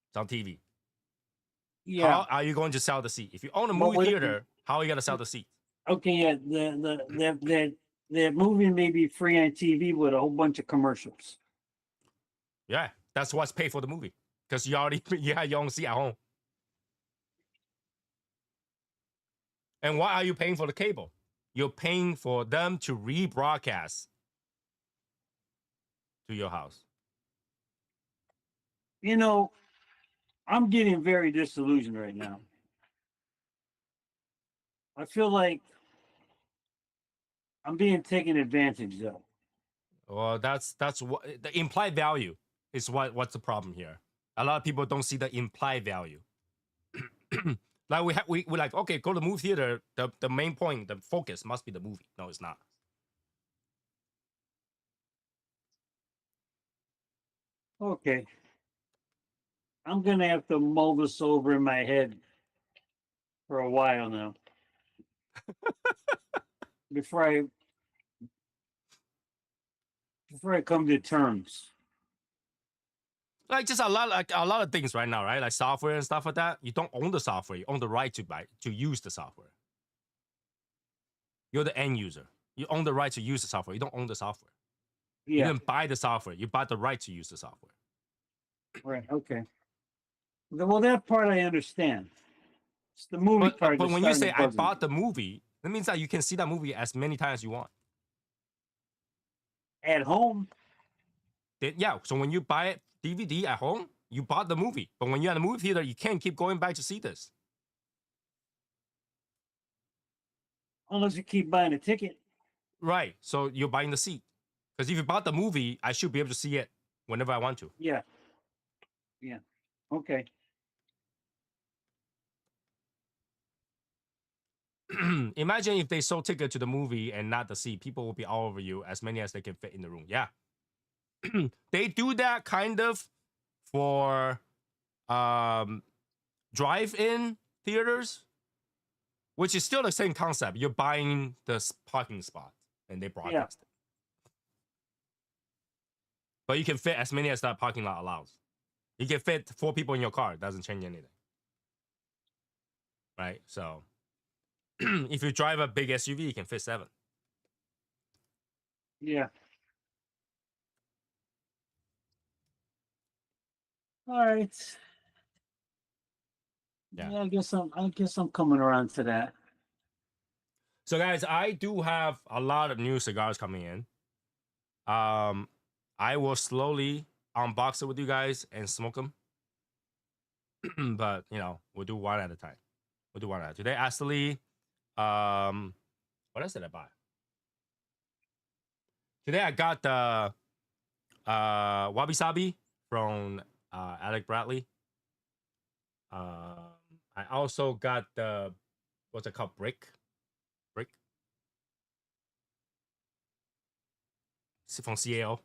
It's on TV. Yeah. How are you going to sell the seat? If you own a movie theater, how are you gonna sell the seat? Okay, yeah, the movie may be free on TV with a whole bunch of commercials. Yeah, that's what's paid for the movie because you have your own seat at home. And why are you paying for the cable? You're paying for them to rebroadcast to your house. I'm getting very disillusioned right now. I feel like I'm being taken advantage of. Well, that's what the implied value is. What's the problem here? A lot of people don't see the implied value. Like we like, okay, go to the movie theater. The main point, the focus must be the movie. No, it's not. Okay. I'm gonna have to mull this over in my head for a while now. Before before I come to terms. Like just a lot of things right now, right? Like software and stuff like that. You don't own the software. You own the right to use the software. You're the end user. You own the right to use the software. You don't own the software. You Yeah, didn't buy the software. You bought the right to use the software. right. Okay. Well, that part I understand. It's the movie part But that's when you starting say to I bug me. bought the movie, that means that you can see that movie as many times as you want. At home, Yeah. So when you buy it DVD at home, you bought the movie. But when you're at the movie theater, you can't keep going back to see this. unless you keep buying a ticket. Right. So you're buying the seat. Because if you bought the movie, I should be able to see it whenever I want to. Yeah. Yeah. Okay. Imagine if they sold ticket to the movie and not the seat. People will be all over you, as many as they can fit in the room. Yeah. They do that kind of for drive-in theaters, which is still the same concept. You're buying the parking spot and they broadcast it. But you can fit as many as that parking lot allows. You can fit 4 people in your car. It doesn't change anything. Right? So if you drive a big SUV, you can fit 7. Yeah. All right. Yeah. I guess I'm coming around to that. So guys, I do have a lot of new cigars coming in. I will slowly unbox it with you guys and smoke them. But we'll do one at a time. We'll do one at a time. Today, Ixtelli, what else did I buy? Today I got the Wabi Sabi from Alec Bradley. I also got the what's it called? Brick. From CAO.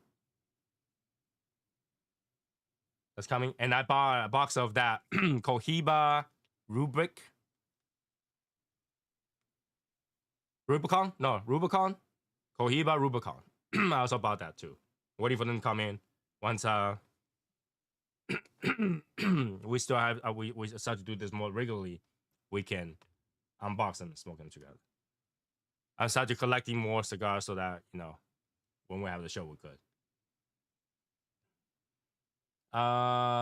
That's coming. And I bought a box of that Cohiba Rubicon. Rubicon. Cohiba Rubicon. I also bought that too. Waiting for them to come in. Once we still have we start to do this more regularly, we can unbox them and smoke them together. I started collecting more cigars so that when we have the show we could.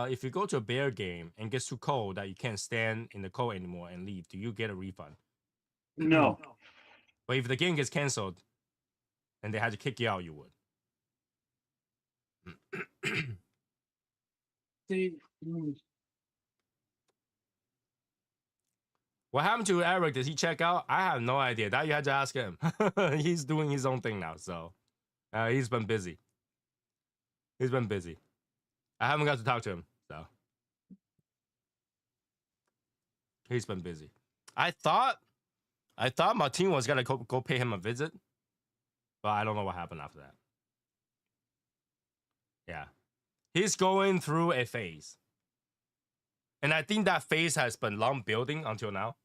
If you go to a bear game and gets too cold that you can't stand in the cold anymore and leave, do you get a refund? No. But if the game gets canceled and they had to kick you out, you would. See, What happened to Eric? Did he check out? I have no idea. That you had to ask him. He's doing his own thing now, so he's been busy. I haven't got to talk to him, so he's been busy. I thought Martin was gonna go pay him a visit, but I don't know what happened after that. Yeah, he's going through a phase, and I think that phase has been long building until now.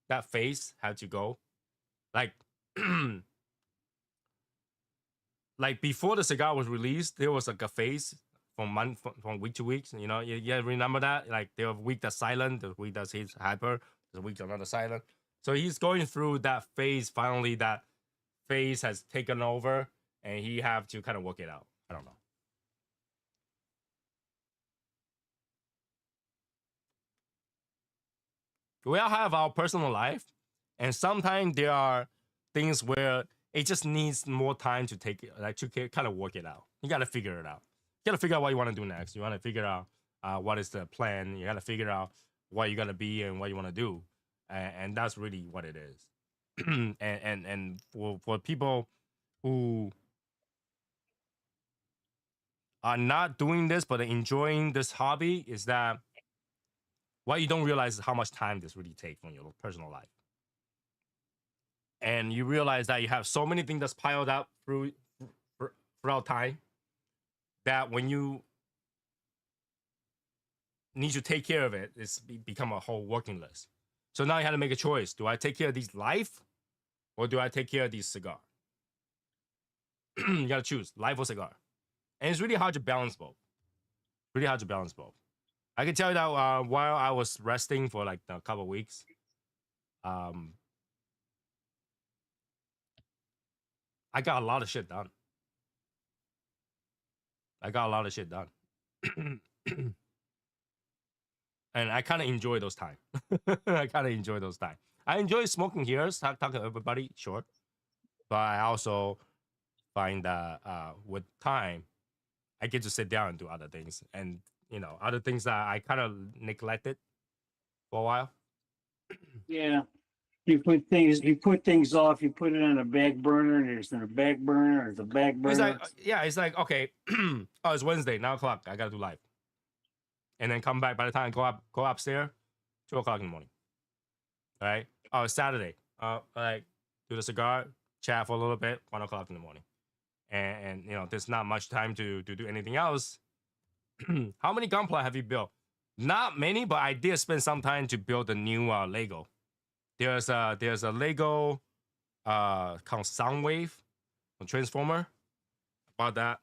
That phase had to go, like, like before the cigar was released, there was like a phase from week to week. You remember that? Like there was a week that's silent, the week that's hyper, the week another silent. So he's going through that phase. Finally, that phase has taken over, and he have to kind of work it out. I don't know. We all have our personal life, and sometimes there are things where it just needs more time to kind of work it out. You got to figure it out. You got to figure out what you want to do next. You want to figure out what is the plan. You got to figure out what you're gonna be and what you want to do, and that's really what it is. and for people who are not doing this but enjoying this hobby, is that what you don't realize is how much time this really takes from your personal life. And you realize that you have so many things that's piled up throughout time that when you need to take care of it, it's become a whole working list. So now you have to make a choice. Do I take care of these life or do I take care of these cigar? You got to choose life or cigar. and it's really hard to balance both. Really hard to balance both. I can tell you that while I was resting for like a couple of weeks, I got a lot of shit done. I got a lot of shit done. And I kind of enjoy those time. I kind of enjoy those time. I enjoy smoking here, talking to everybody, sure. But I also find that with time, I get to sit down and do other things. And, you know, other things that I kind of neglected for a while. Yeah. You put things off, you put it on a back burner, and there's a back burner, there's a back burner. It's like, yeah, it's like, okay, oh, it's Wednesday, 9 o'clock. I got to do live. And then come back by the time I go upstairs, 2 o'clock in the morning. All right. Oh, it's Saturday. Like do the cigar, chat for a little bit, 1 o'clock in the morning. And you know, there's not much time to do anything else. How many gunpla have you built? Not many, but I did spend some time to build a new Lego. There's a Lego called Soundwave, a transformer. About that.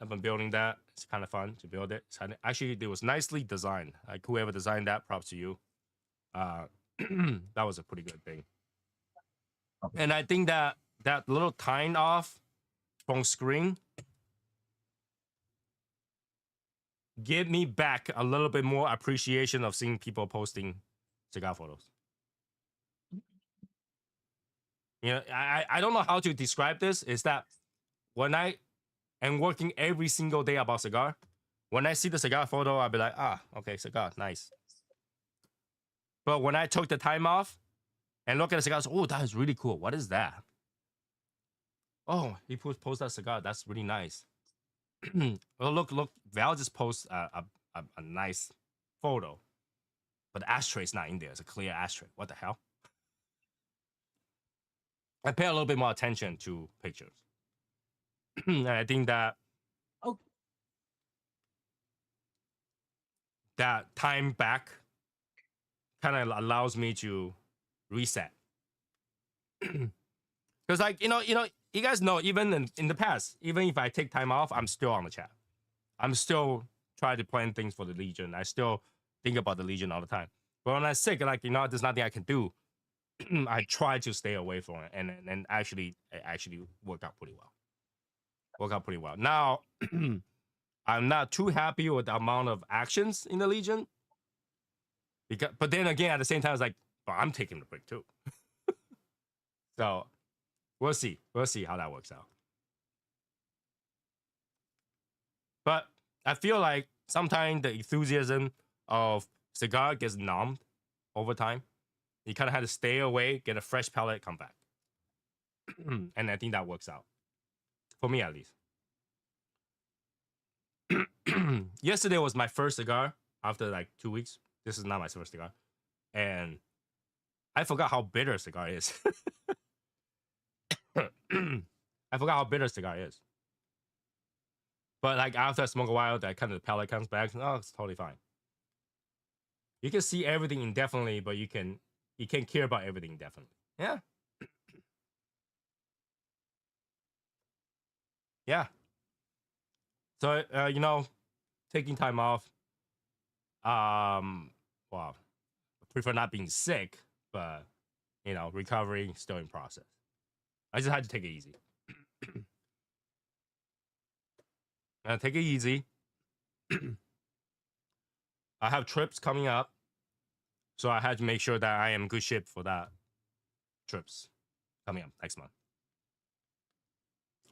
I've been building that. It's kind of fun to build it. Actually, it was nicely designed. Like whoever designed that, props to you. That was a pretty good thing. And I think that little time off from screen give me back a little bit more appreciation of seeing people posting cigar photos. You know, I don't know how to describe this. Is that when I am working every single day about cigar, when I see the cigar photo, I'll be like, okay, cigar, nice. But when I took the time off and look at the cigars, oh, that is really cool. What is that? Oh, he posted that cigar. That's really nice. Well, look, Val just posts a nice photo, but the ashtray is not in there. It's a clear ashtray. What the hell? I pay a little bit more attention to pictures. And I think that that time back kind of allows me to reset. Because like, you know, you guys know, even in the past, even if I take time off, I'm still on the chat. I'm still trying to plan things for the Legion. I still think about the Legion all the time. But when I'm sick, like, you know, there's nothing I can do. I try to stay away from it, and actually work out pretty well. Now, I'm not too happy with the amount of actions in the Legion. But then again, at the same time, it's like, oh, I'm taking the break too. So we'll see how that works out. But I feel like sometimes the enthusiasm of cigar gets numbed over time. You kind of have to stay away, get a fresh palate, come back. And I think that works out. For me, at least. Yesterday was my first cigar after like 2 weeks. This is not my first cigar. And I forgot how bitter cigar is. I forgot how bitter cigar is. But like after I smoke a while, that kind of the palate comes back. Oh, it's totally fine. You can see everything indefinitely, but you can't care about everything indefinitely. Yeah. Yeah. So you know, taking time off. Well, I prefer not being sick, but you know, recovering still in process. I just had to take it easy. Take it easy. I have trips coming up, so I had to make sure that I am good shape for that trips coming up next month.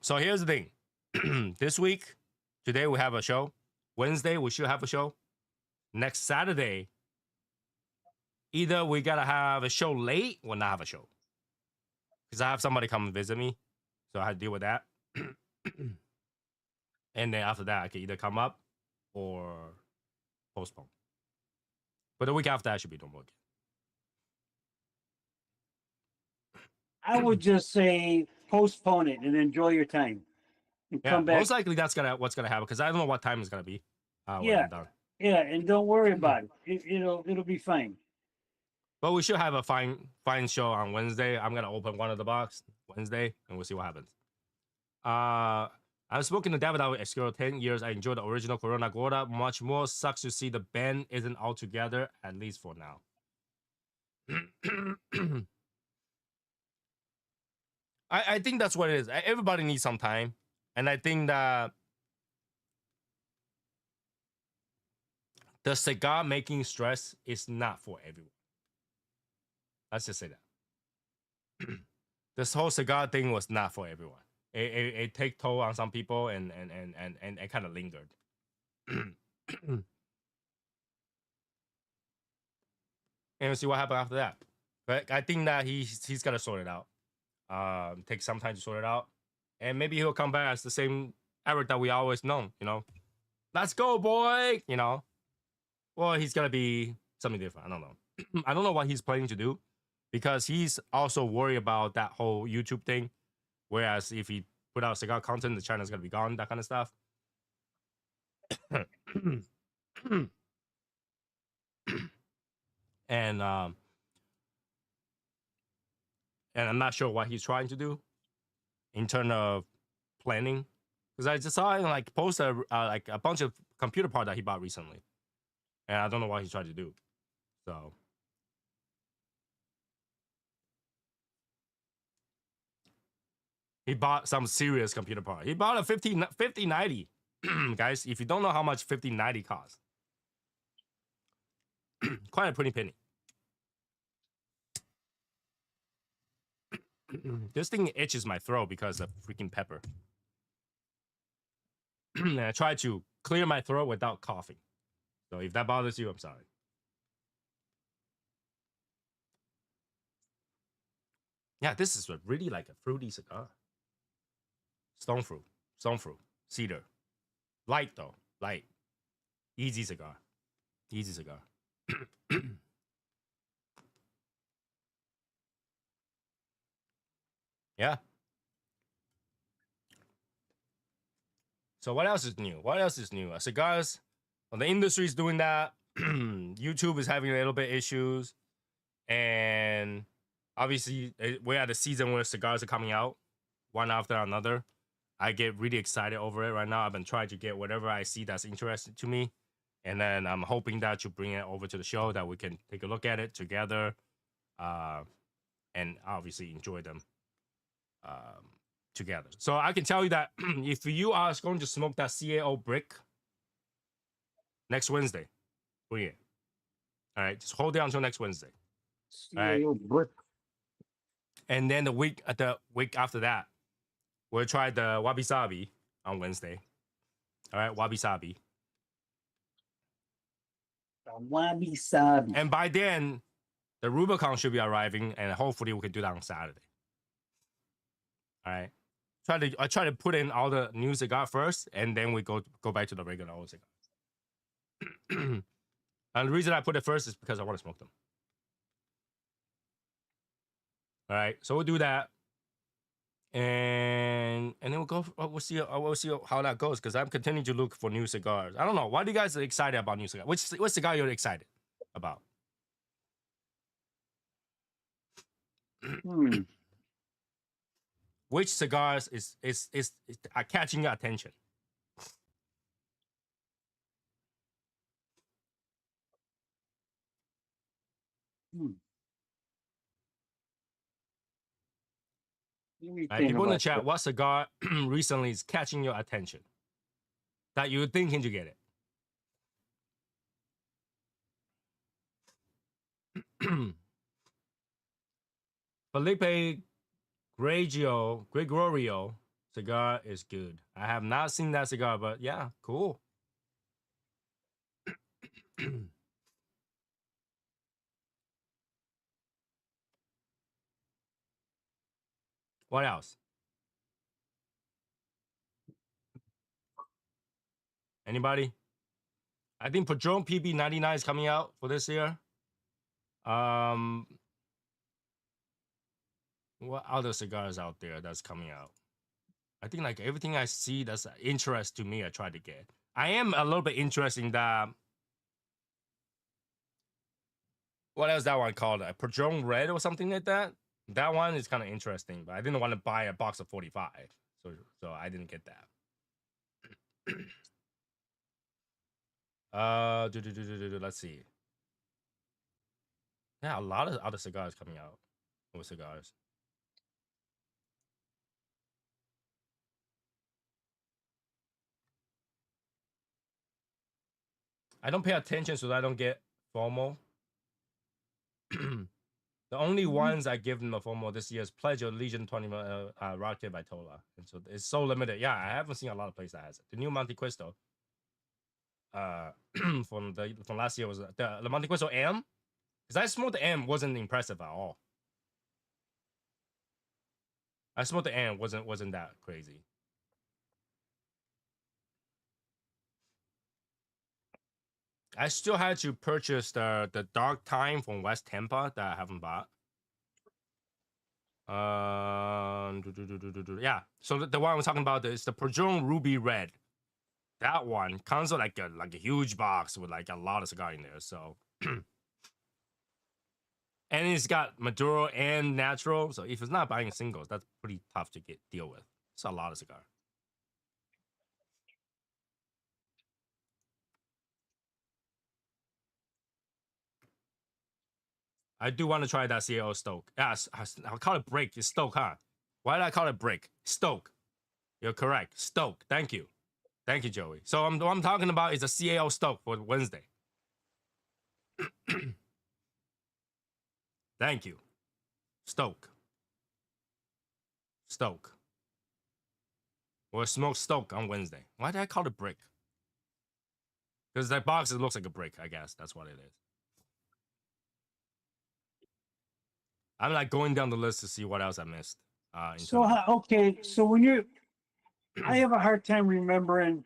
So here's the thing. This week, today we have a show. Wednesday we should have a show. Next Saturday, either we gotta have a show late or not have a show. Because I have somebody come visit me, so I had to deal with that. And then after that, I can either come up or postpone. But the week after, I should be normal again. I would just say postpone it and enjoy your time. And Yeah, come back. most likely that's what's gonna happen because I don't know what time it's gonna be. When Yeah. I'm done. Yeah, and don't worry about it. It'll be fine. But we should have a fine show on Wednesday. I'm gonna open one of the box Wednesday, and we'll see what happens. I've spoken to David out Escuro 10 years. I enjoyed the original Corona Gorda much more. Sucks to see the band isn't all together, at least for now. I think that's what it is. Everybody needs some time. And I think that the cigar making stress is not for everyone. Let's just say that. This whole cigar thing was not for everyone. It take toll on some people and it kind of lingered. And we'll see what happened after that. But I think that he's got to sort it out. Take some time to sort it out, and maybe he'll come back as the same Eric that we always known. You know, let's go, boy. You know, or he's gonna be something different. I don't know. I don't know what he's planning to do, because he's also worried about that whole YouTube thing. Whereas if he put out cigar content, the channel's gonna be gone. That kind of stuff. And I'm not sure what he's trying to do in terms of planning, because I just saw him like post like a bunch of computer parts that he bought recently, and I don't know what he's trying to do. So he bought some serious computer part. He bought a 5090. Guys, if you don't know how much 5090 costs, quite a pretty penny. This thing itches my throat because of freaking pepper. And I try to clear my throat without coughing. So if that bothers you, I'm sorry. Yeah, this is really like a fruity cigar. Stone fruit, cedar. Light though, light. Easy cigar. Easy cigar. Yeah. So what else is new? What else is new? Cigars. Well, the industry is doing that. YouTube is having a little bit issues, and obviously we're at a season where cigars are coming out one after another. I get really excited over it right now. I've been trying to get whatever I see that's interesting to me, and then I'm hoping that you bring it over to the show that we can take a look at it together, and obviously enjoy them together. So I can tell you that if you are going to smoke that CAO brick next Wednesday, bring it. All right, just hold it until next Wednesday. CAO brick. And then the week after that, we'll try the wabi sabi on Wednesday. All right, wabi sabi. Wabi sabi. And by then, the Rubicon should be arriving, and hopefully we can do that on Saturday. All right. I try to put in all the new cigar first, and then we go back to the regular old cigar. And the reason I put it first is because I want to smoke them. All right, so we'll do that, and then we'll go. We'll see how that goes, because I'm continuing to look for new cigars. I don't know. Why do you guys are excited about new cigars? What cigar you're excited about? Which cigars are catching your attention? People in the chat, what cigar recently is catching your attention that you're thinking to get it? Felipe Gregorio cigar is good. I have not seen that cigar, but yeah, cool. What else? Anybody? I think Padron PB99 is coming out for this year. What other cigars out there that's coming out? I think like everything I see that's of interest to me, I try to get. I am a little bit interested in that. What else that one called? A Padron Red or something like that? That one is kind of interesting, but I didn't want to buy a box of 45. So I didn't get that. Let's see. Yeah, a lot of other cigars coming out with cigars. I don't pay attention so that I don't get FOMO. The only ones I give them a FOMO this year is Pledge of Legion 20 Rocket Vitola. And so it's so limited. Yeah, I haven't seen a lot of places that has it. The new Monte Cristo from last year was the Monte Cristo M. Because I smoked the M wasn't impressive at all. I smoked the M wasn't that crazy. I still had to purchase the Dark Time from West Tampa that I haven't bought. Yeah. So the one I was talking about is the Perjon Ruby Red. That one comes with like a huge box with like a lot of cigar in there. So, and it's got Maduro and natural. So if it's not buying singles, that's pretty tough to deal with. It's a lot of cigar. I do want to try that CAO Stoke. Yes, I'll call it break. It's Stoke, huh? Why did I call it break? Stoke. You're correct. Stoke. Thank you. Thank you, Joey. So what I'm talking about is a CAO Stoke for Wednesday. Thank you. Stoke. Stoke. Or smoke Stoke on Wednesday. Why did I call it brick? Because that box, it looks like a brick, I guess. That's what it is. I'm like going down the list to see what else I missed. So, okay. So when you're, I have a hard time remembering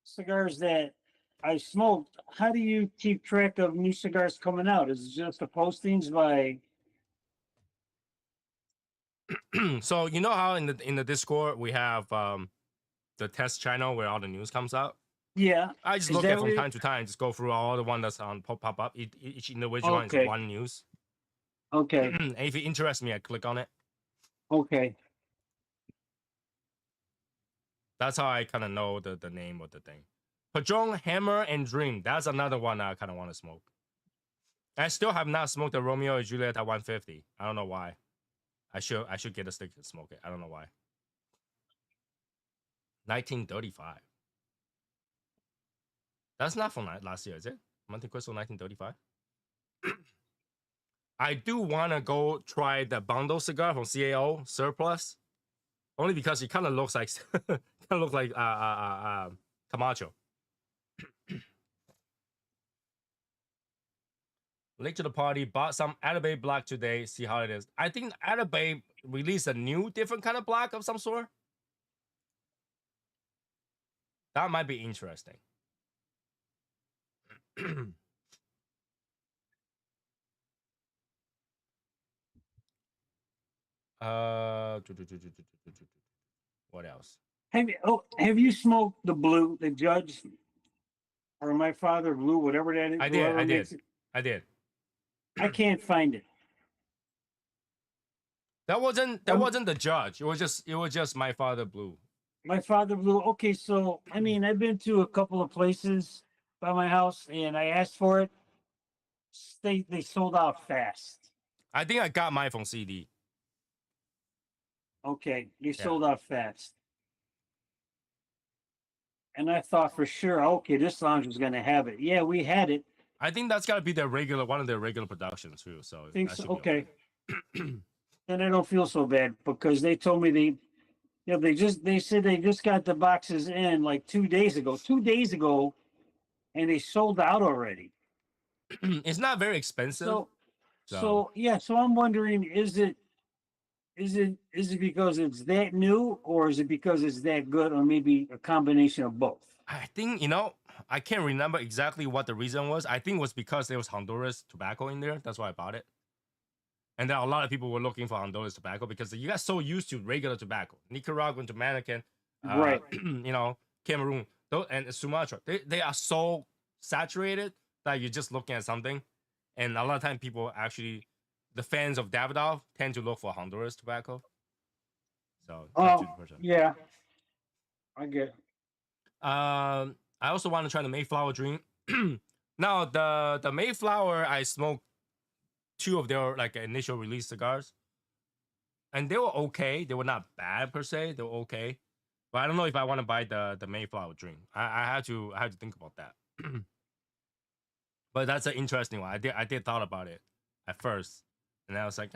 cigars that I smoked. How do you keep track of new cigars coming out? Is it just the postings by? So you know how in the Discord we have the test channel where all the news comes out. Yeah, I just look at from time to time, just go through all the one that's on pop up. Each individual one is one news. Okay. And if it interests me, I click on it. Okay. That's how I kind of know the name of the thing. Pajong, Hammer, and Dream. That's another one I kind of want to smoke. I still have not smoked the Romeo and Juliet at 150. I don't know why. I should get a stick to smoke it. I don't know why. 1935. That's not from last year, is it? Monte Cristo 1935. I do want to go try the bundle cigar from CAO Surplus, only because it kind of looks like Camacho. Late to the party, bought some Atabey Black today. See how it is. I think Atabey released a new, different kind of black of some sort. That might be interesting. What else? Have you smoked the blue, the Judge, or My Father Blue, whatever that is? I did. I can't find it. That wasn't the Judge. It was just My Father Blue. My Father Blue. Okay, so I mean, I've been to a couple of places by my house, and I asked for it. They sold out fast. I think I got mine from CD. Okay, they sold out fast. And I thought for sure, okay, this lounge was going to have it. Yeah, we had it. I think that's got to be one of their regular productions too. So I think so. Okay. And I don't feel so bad because they told me they said they just got the boxes in like 2 days ago. 2 days ago, and they sold out already. It's not very expensive. So I'm wondering, is it because it's that new, or is it because it's that good, or maybe a combination of both? I think, I can't remember exactly what the reason was. I think it was because there was Honduras tobacco in there. That's why I bought it. And then a lot of people were looking for Honduras tobacco because you got so used to regular tobacco. Nicaraguan, Dominican, right. Cameroon, and Sumatra. They are so saturated that you're just looking at something. And a lot of time people actually, the fans of Davidoff tend to look for Honduras tobacco. So yeah. I get. I also want to try the Mayflower Dream. Now the Mayflower, I smoked two of their like initial release cigars, and they were okay. They were not bad per se. They were okay, but I don't know if I want to buy the Mayflower Dream. I had to think about that. But that's an interesting one. I did thought about it at first, and I was like,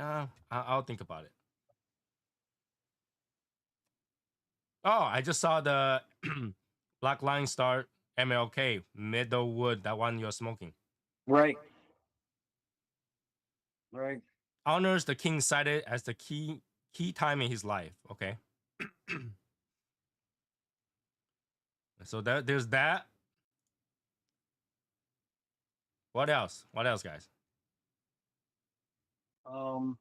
I'll think about it. Oh, I just saw the Black Line Star MLK Middlewood, that one you're smoking. Right. Right. Honors the king cited as the key time in his life. Okay. So there's that. What else? What else, guys? Um.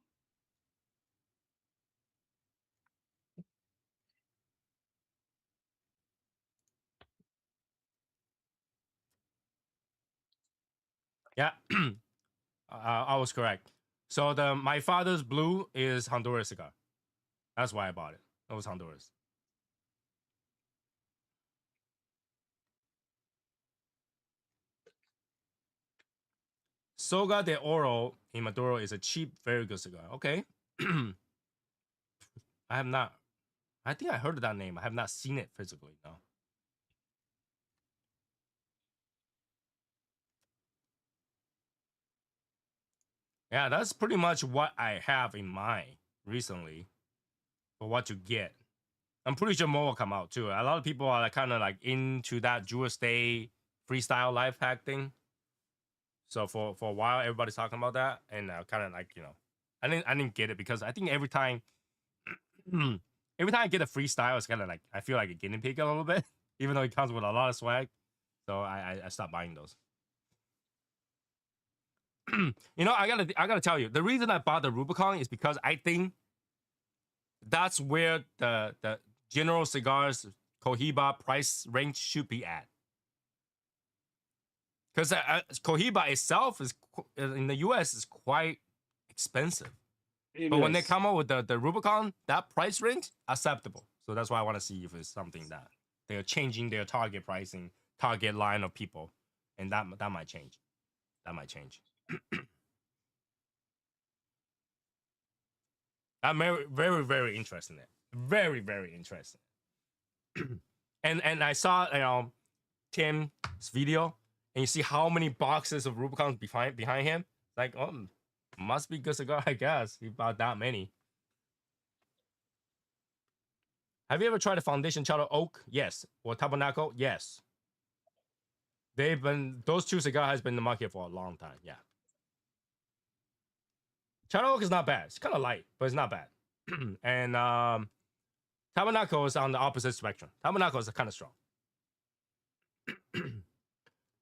Yeah, I was correct. So the my father's blue is Honduras cigar. That's why I bought it. It was Honduras. Soga de Oro in Maduro is a cheap, very good cigar. Okay. I have not. I think I heard of that name. I have not seen it physically. No. Yeah, that's pretty much what I have in mind recently for what to get. I'm pretty sure more will come out too. A lot of people are like, kind of like into that Jewish Day freestyle life hack thing. So for a while, everybody's talking about that, and kind of like I didn't get it because I think every time I get a freestyle, it's kind of like I feel like a guinea pig a little bit, even though it comes with a lot of swag. So I stopped buying those. I gotta tell you, the reason I bought the Rubicon is because I think that's where the general cigars Cohiba price range should be at. Because Cohiba itself is in the US is quite expensive. But when they come out with the Rubicon, that price range acceptable. So that's why I want to see if it's something that they're changing their target pricing, target line of people, and that might change. That might change. I'm very, very, very interested in it. Very, very interested. and I saw Tim's video, and you see how many boxes of Rubicons behind him. Like, oh, must be good cigar, I guess. He bought that many. Have you ever tried a Foundation Charter Oak? Yes. Or Tabernacle? Yes. Those two cigars has been in the market for a long time. Yeah. Charter Oak is not bad. It's kind of light, but it's not bad. And Tabernacle is on the opposite spectrum. Tabernacle is kind of strong.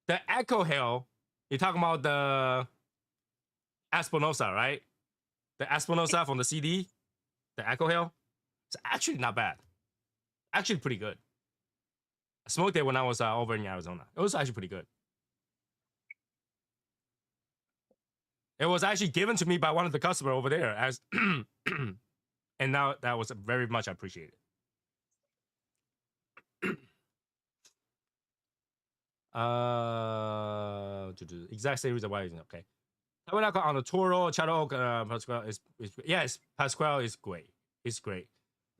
The Echo Hill, you're talking about the Espinosa, right? The Espinosa from the CD, the Echo Hill. It's actually not bad. Actually pretty good. I smoked it when I was over in Arizona. It was actually pretty good. It was actually given to me by one of the customers over there as and now that was very much appreciated. Exact same reason why it's okay. Tabernacle on the Toro, Shadow Oak, Pascual is yes, Pascual is great. It's great.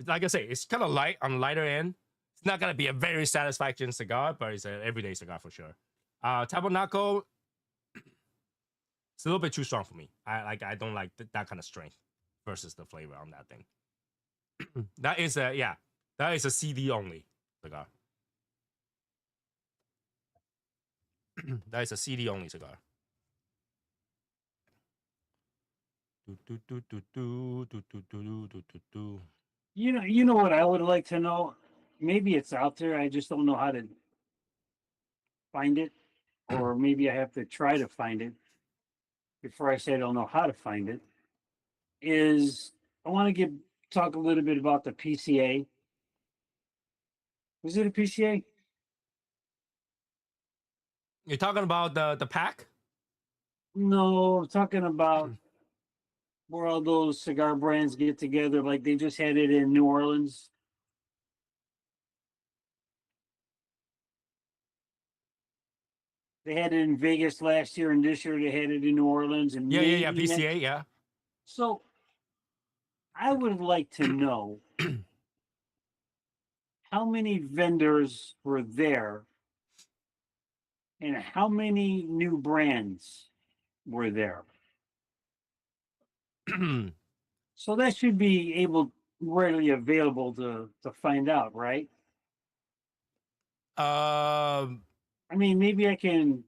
Like I say, it's kind of light on the lighter end. It's not gonna be a very satisfaction cigar, but it's an everyday cigar for sure. Tabernacle, it's a little bit too strong for me. I don't like that kind of strength versus the flavor on that thing. That is a CD only cigar. That is a CD only cigar. You know what I would like to know? Maybe it's out there. I just don't know how to find it, or maybe I have to try to find it before I say I don't know how to find it. Is I want to talk a little bit about the PCA. Was it a PCA? You're talking about the pack? No, I'm talking about where all those cigar brands get together. Like they just had it in New Orleans. They had it in Vegas last year, and this year they had it in New Orleans, and Yeah. maybe PCA, next. yeah. So I would like to know how many vendors were there and how many new brands were there. So that should be able readily available to find out, right? um, I mean, maybe I can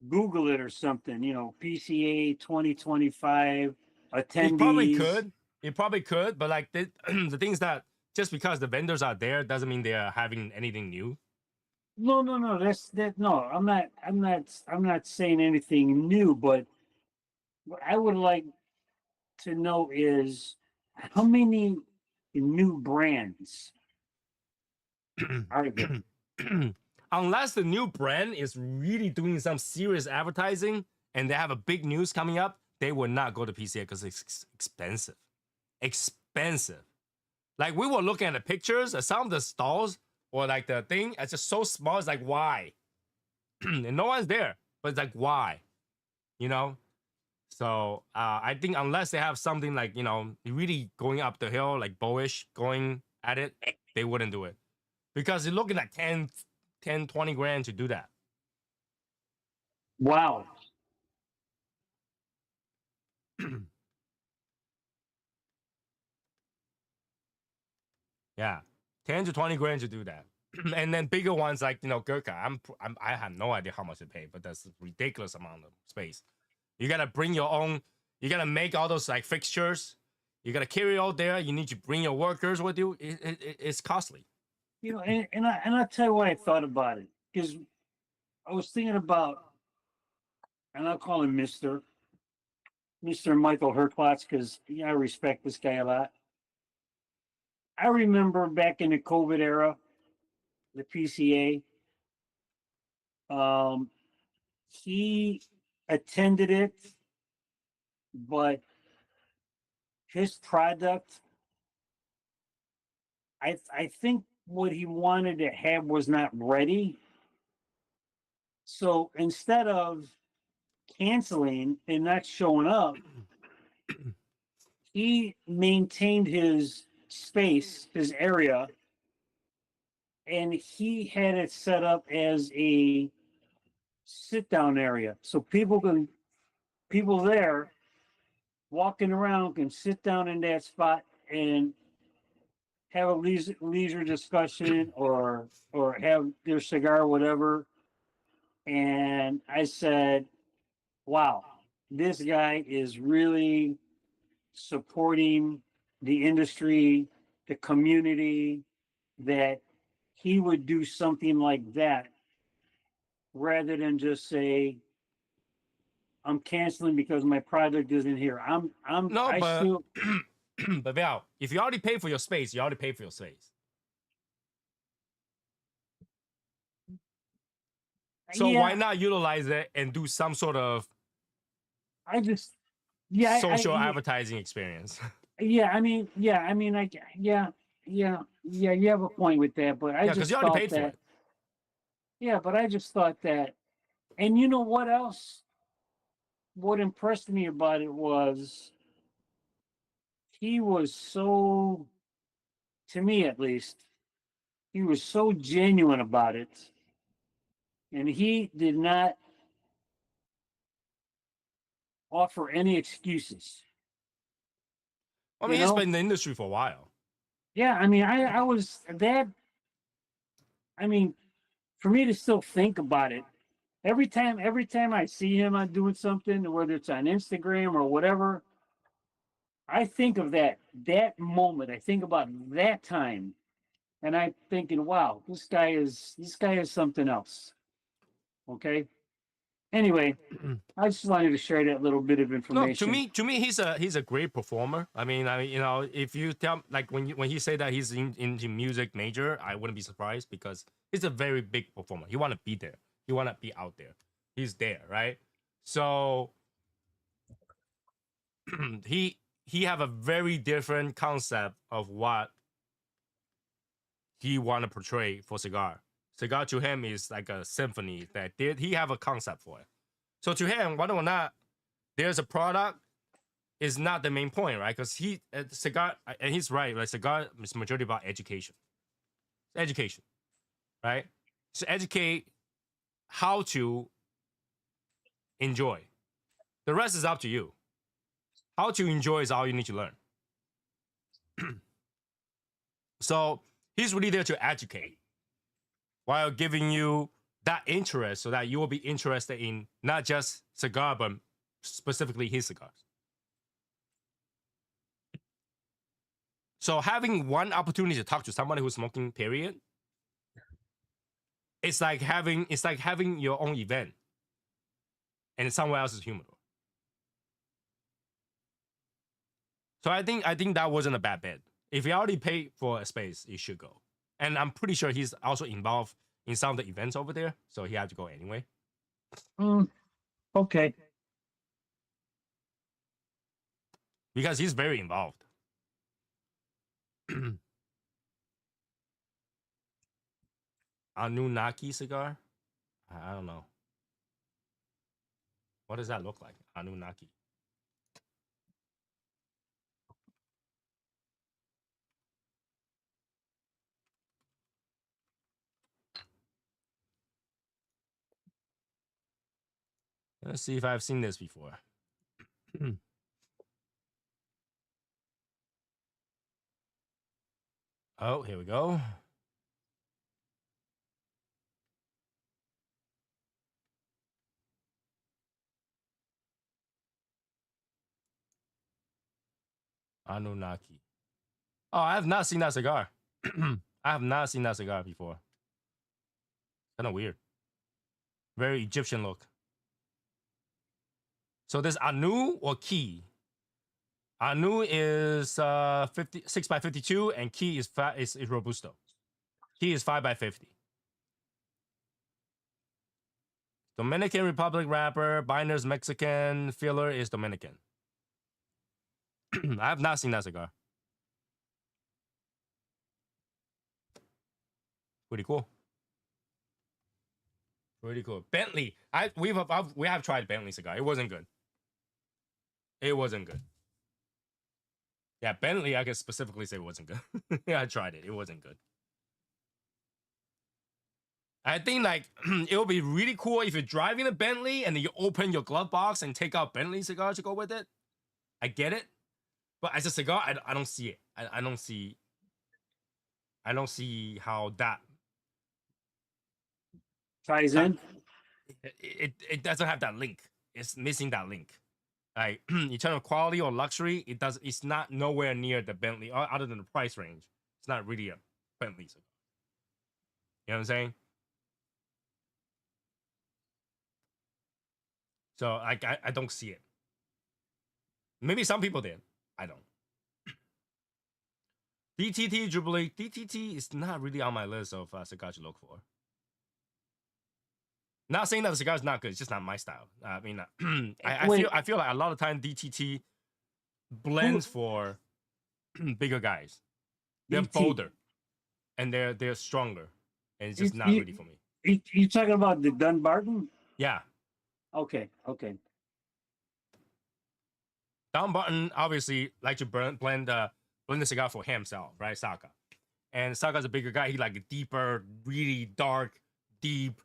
Google it or something. PCA 2025 it probably attendees. could. It probably could, but like the things that just because the vendors are there doesn't mean they are having anything new. No, no, no. That's that. No, I'm not. I'm not. I'm not saying anything new. But what I would like to know is how many new brands are there? Unless the new brand is really doing some serious advertising and they have a big news coming up, they would not go to PCA because it's expensive. Expensive. Like we were looking at the pictures, some of the stalls or like the thing, it's just so small. It's like why? And no one's there, but it's like why? You know. So I think unless they have something like really going up the hill, like bullish, going at it, they wouldn't do it because you're looking at 10, 20 grand to do that. Wow. Yeah, 10 to 20 grand to do that. And then bigger ones like Gurkha. I have no idea how much they pay, but that's a ridiculous amount of space. You gotta bring your own. You gotta make all those like fixtures. You gotta carry out there. You need to bring your workers with you. It's costly. I'll tell you why I thought about it because I was thinking about, and I'll call him Mister Michael Herklotz because I respect this guy a lot. I remember back in the COVID era, the PCA. He attended it, but his product, I think what he wanted to have was not ready. So instead of canceling and not showing up, he maintained his space, his area, and he had it set up as a sit down area. So people there walking around can sit down in that spot and have a leisure discussion or have their cigar, whatever. And I said, wow, this guy is really supporting the industry, the community, that he would do something like that rather than just say, I'm canceling because my product isn't here. No, I but still, but Val, if you already pay for your space, you already pay for your space. So why yeah, not utilize it and do some sort of I just, yeah, social advertising experience? yeah, you have a point with that, but I Yeah, because you just already thought paid for that, it. yeah, but I just thought that, and you know what else? What impressed me about it was he was so, to me at least, he was so genuine about it, and he did not offer any excuses. I You mean, he's been know? in the industry for a while. Yeah, I mean, I was that. I mean, for me to still think about it every time I see him on doing something, whether it's on Instagram or whatever, I think of that moment. I think about that time, and I'm thinking, wow, this guy is something else. Okay. Anyway, I just wanted to share that little bit of No, information. to me, he's a great performer. I mean, if you tell like when he say that he's into music major, I wouldn't be surprised because he's a very big performer. He want to be there. He want to be out there. He's there, right? So he have a very different concept of what he want to portray for cigar. cigar to him is like a symphony that he have a concept for it. So to him, whether or not there's a product is not the main point, right? Because cigar, and he's right. Like cigar is majority about education, right? So educate how to enjoy. The rest is up to you. How to enjoy is all you need to learn. So he's really there to educate while giving you that interest so that you will be interested in not just cigar, but specifically his cigars. So having one opportunity to talk to somebody who's smoking, period, it's like having your own event and somewhere else's humidor. So I think that wasn't a bad bet. If he already paid for a space, he should go. And I'm pretty sure he's also involved in some of the events over there, so he had to go anyway. Okay. Because he's very involved. Anunnaki cigar? I don't know. What does that look like? Anunnaki. Let's see if I've seen this before. Oh, here we go. Anunnaki. Oh, I have not seen that cigar. I have not seen that cigar before. Kind of weird. Very Egyptian look. So this Anu or Key? Anu is 6 by 52 and Key is Robusto. Key is 5 by 50. Dominican Republic wrapper, binder's Mexican, filler is Dominican. I have not seen that cigar. Pretty cool. Pretty cool. Bentley. We have tried Bentley cigar. It wasn't good. It wasn't good. Yeah, Bentley, I can specifically say it wasn't good. Yeah, I tried it. It wasn't good. I think like it would be really cool if you're driving a Bentley and then you open your glove box and take out Bentley cigars to go with it. I get it, but as a cigar, I don't see it. I don't see how that Ties in. It doesn't have that link. It's missing that link. Like in terms of quality or luxury, it's not nowhere near the Bentley other than the price range. It's not really a Bentley cigar. You know what I'm saying? So I don't see it. Maybe some people did. I don't. DTT Jubilee. DTT is not really on my list of cigars to look for. Not saying that the cigar is not good. It's just not my style. I mean, I feel like a lot of time DTT blends for bigger guys. They're bolder and they're stronger, and it's just not really for me. You talking about the Dunbarton? Yeah. Okay. Dunbarton obviously like to blend the cigar for himself, right? Saka. And Saka's a bigger guy. He like a deeper, really dark, deep,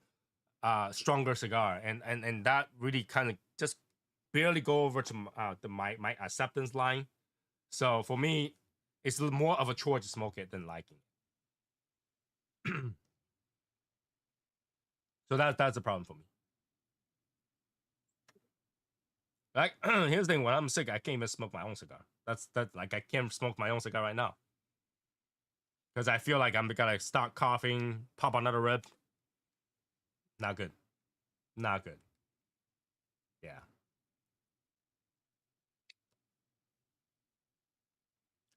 stronger cigar. And that really kind of just barely go over to my acceptance line. So for me, it's more of a chore to smoke it than liking it. So that's a problem for me. Like, here's the thing: when I'm sick, I can't even smoke my own cigar. That's like I can't smoke my own cigar right now because I feel like I'm gonna start coughing, pop another rib. Not good. Not good. Yeah.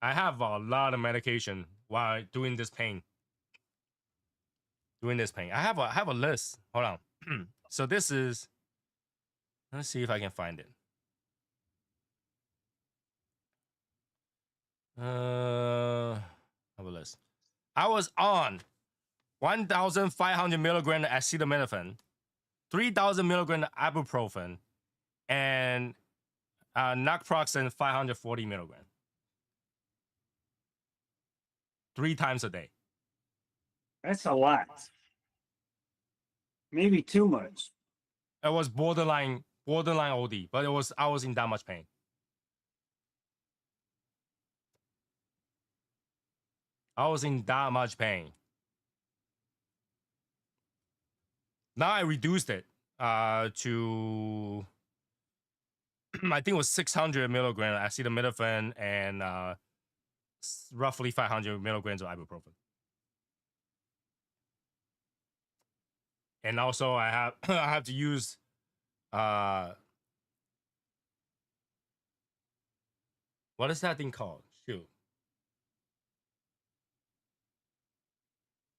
I have a lot of medication while doing this pain. I have a list. Hold on. So this is. Let's see if I can find it. Have a list. I was on 1,500 milligram acetaminophen, 3,000 milligram ibuprofen, and naproxen 540 milligram. 3 times a day. That's a lot. Maybe too much. It was borderline OD, but I was in that much pain. I was in that much pain. Now I reduced it to I think it was 600 milligram acetaminophen and roughly 500 milligrams of ibuprofen. And also I have I have to use what is that thing called? Shoot.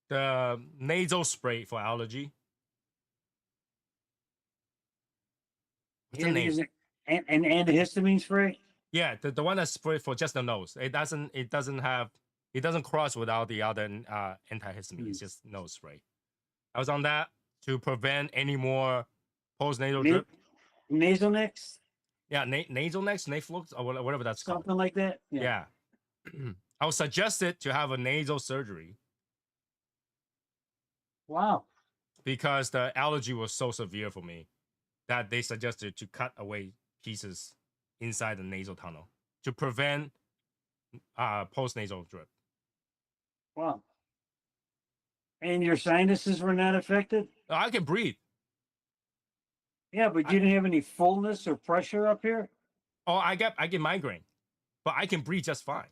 The nasal spray for allergy. What's the name? An antihistamine spray? Yeah, the one that's sprayed for just the nose. It doesn't cross with all the other antihistamine. It's just nose spray. I was on that to prevent any more post-nasal drip. Nasonex? Yeah, Nasonex, Naflux, or whatever that's called. Something like that? Yeah. I was suggested to have a nasal surgery. Wow. Because the allergy was so severe for me that they suggested to cut away pieces inside the nasal tunnel to prevent post-nasal drip. Wow. And your sinuses were not affected? I can breathe. Yeah, but you didn't have any fullness or pressure up here? Oh, I get migraine, but I can breathe just fine.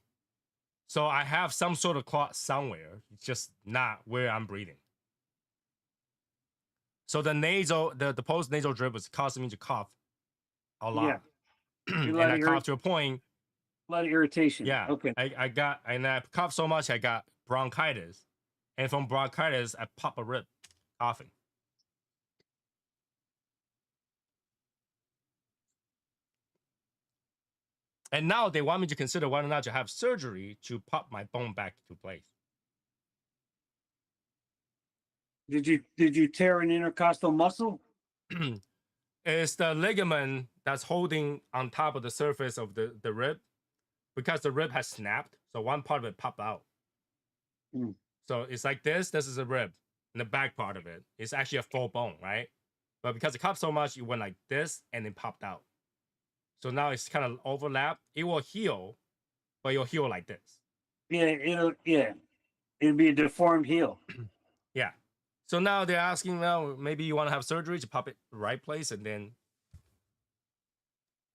So I have some sort of clot somewhere. It's just not where I'm breathing. So the post-nasal drip was causing me to cough a lot. Yeah. And I coughed to a point. A lot of irritation. Yeah. Okay. I coughed so much I got bronchitis. And from bronchitis, I pop a rib coughing. And now they want me to consider whether or not to have surgery to pop my bone back to place. Did you tear an intercostal muscle? It's the ligament that's holding on top of the surface of the rib, because the rib has snapped, so one part of it popped out. So it's like this. This is a rib, and the back part of it is actually a full bone, right? But because it coughed so much, it went like this and then popped out. So now it's kind of overlapped. It will heal, but it'll heal like this. Yeah, it'll be a deformed heel. Yeah. So now they're asking, well, maybe you want to have surgery to pop it the right place and then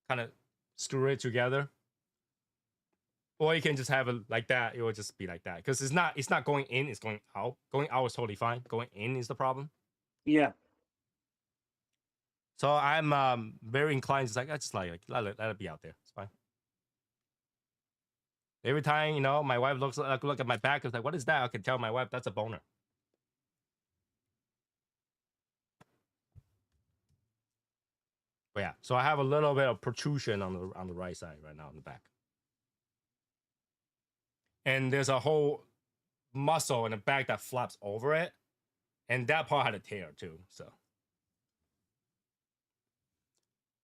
kind of screw it together. Or you can just have it like that. It will just be like that. Because it's not going in, it's going out. Going out is totally fine. Going in is the problem. Yeah. So I'm very inclined to I just let it be out there. It's fine. Every time, my wife look at my back, it's like, what is that? I can tell my wife that's a boner. But yeah, so I have a little bit of protrusion on the right side right now in the back. And there's a whole muscle in the back that flaps over it. And that part had a tear too, so.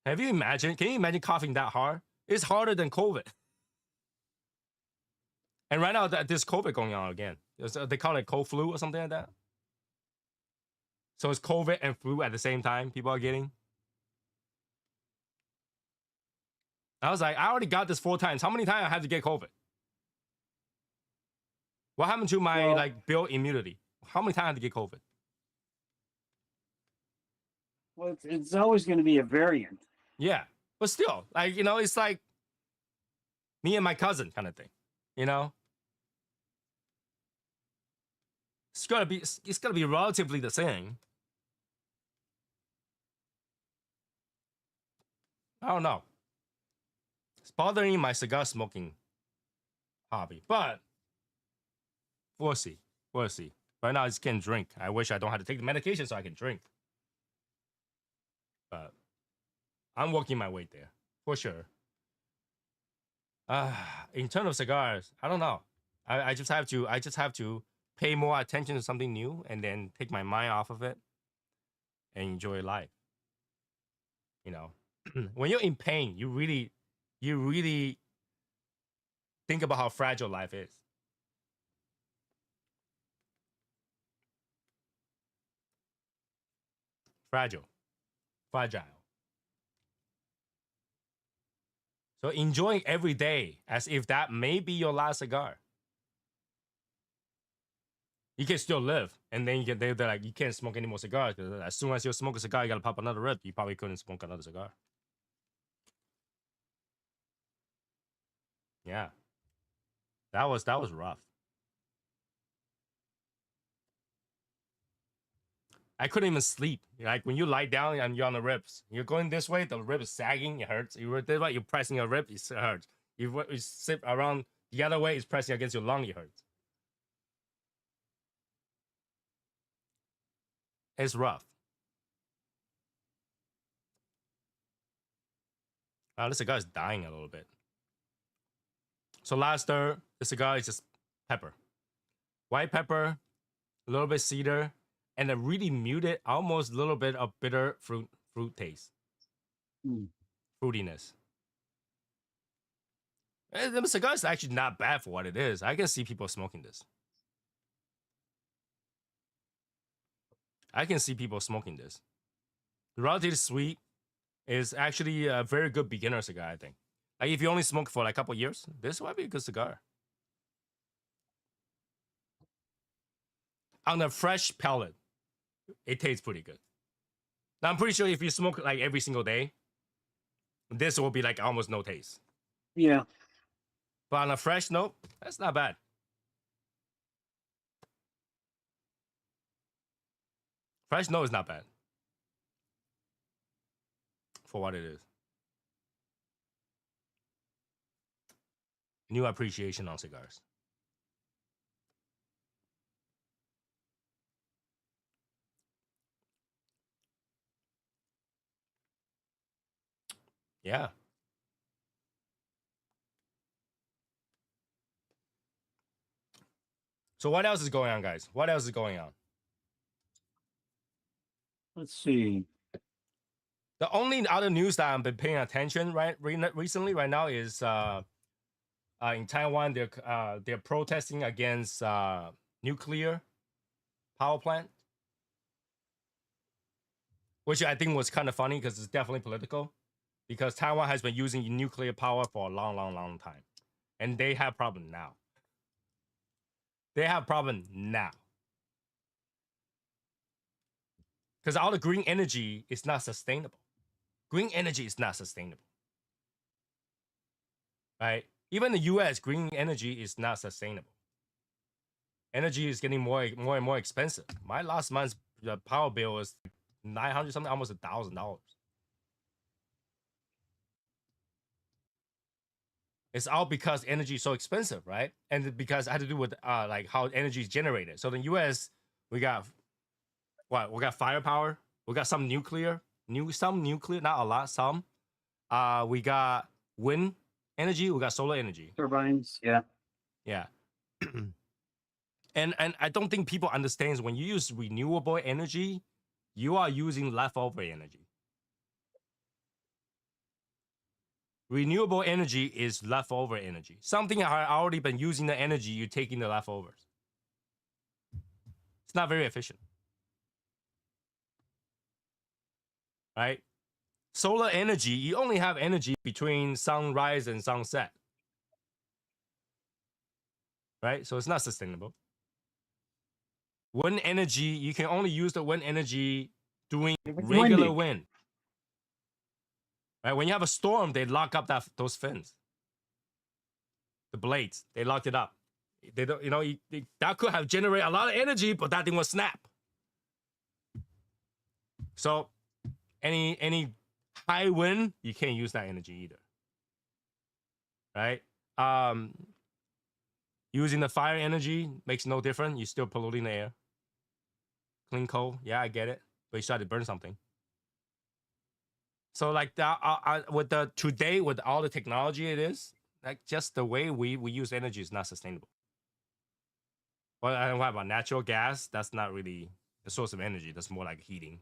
Can you imagine coughing that hard? It's harder than COVID. And right now, there's COVID going on again. They call it cold flu or something like that. So it's COVID and flu at the same time people are getting. I was like, I already got this 4 times. How many times I have to get COVID? What happened to my built immunity? How many times I have to get COVID? Well, it's always going to be a variant. Yeah, but still, it's like me and my cousin kind of thing, It's gotta be relatively the same. I don't know. It's bothering my cigar smoking hobby, but we'll see. Right now, I just can't drink. I wish I don't have to take the medication so I can drink. But I'm working my way there for sure. In terms of cigars, I don't know. I just have to pay more attention to something new and then take my mind off of it and enjoy life. You know, when you're in pain, you really think about how fragile life is. Fragile. So enjoying every day as if that may be your last cigar. You can still live, and then they're like, you can't smoke any more cigars because as soon as you smoke a cigar, you gotta pop another rip. You probably couldn't smoke another cigar. Yeah, that was rough. I couldn't even sleep. Like when you lie down and you're on the ribs, you're going this way, the rib is sagging, it hurts. You this way, you're pressing a rib, it hurts. You sit around the other way, it's pressing against your lung, it hurts. It's rough. This cigar is dying a little bit. So last stir, the cigar is just pepper. White pepper, a little bit cedar, and a really muted, almost a little bit of bitter fruit taste. Fruitiness. The cigar is actually not bad for what it is. I can see people smoking this. Relatively sweet. Is actually a very good beginner cigar, I think. Like if you only smoke for like a couple years, this might be a good cigar. On the fresh palate, it tastes pretty good. Now I'm pretty sure if you smoke like every single day, this will be like almost no taste. Yeah. But on a fresh note, that's not bad. Fresh note is not bad for what it is. New appreciation on cigars. Yeah. So what else is going on, guys? What else is going on? Let's see. The only other news that I've been paying attention recently right now is in Taiwan they're protesting against nuclear power plant, which I think was kind of funny because it's definitely political. Because Taiwan has been using nuclear power for a long time, and they have problem now. Because all the green energy is not sustainable. Right? Even the U.S. green energy is not sustainable. Energy is getting more and more expensive. My last month's power bill was $900 something, almost $1,000. It's all because energy is so expensive, right? And because it had to do with like how energy is generated. So in the U.S. we got what? We got firepower. We got some nuclear, not a lot, some. We got wind energy. We got solar energy. Turbines. Yeah. Yeah. And I don't think people understand when you use renewable energy, you are using leftover energy. Renewable energy is leftover energy. Something I already been using the energy, you're taking the leftovers. It's not very efficient. Right? Solar energy, you only have energy between sunrise and sunset. Right? So it's not sustainable. Wind energy, you can only use the wind energy doing regular wind. Right? When you have a storm, they lock up those fins. The blades, they locked it up. They don't, that could have generated a lot of energy, but that thing will snap. So any high wind, you can't use that energy either. Right? Using the fire energy makes no difference. You're still polluting the air. Clean coal, yeah, I get it, but you try to burn something. So like that, today with all the technology it is, like just the way we use energy is not sustainable. Well, and what about natural gas? That's not really a source of energy. That's more like heating.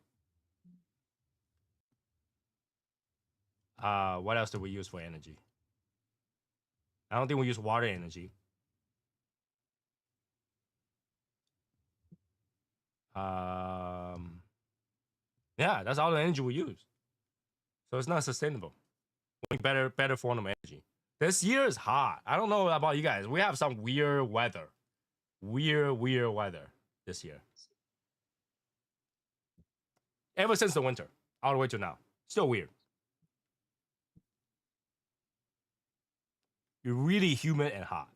What else do we use for energy? I don't think we use water energy. Yeah, that's all the energy we use. So it's not sustainable. We need better form of energy. This year is hot. I don't know about you guys. We have some weird weather. Weird weather this year. Ever since the winter, all the way to now. Still weird. You're really humid and hot.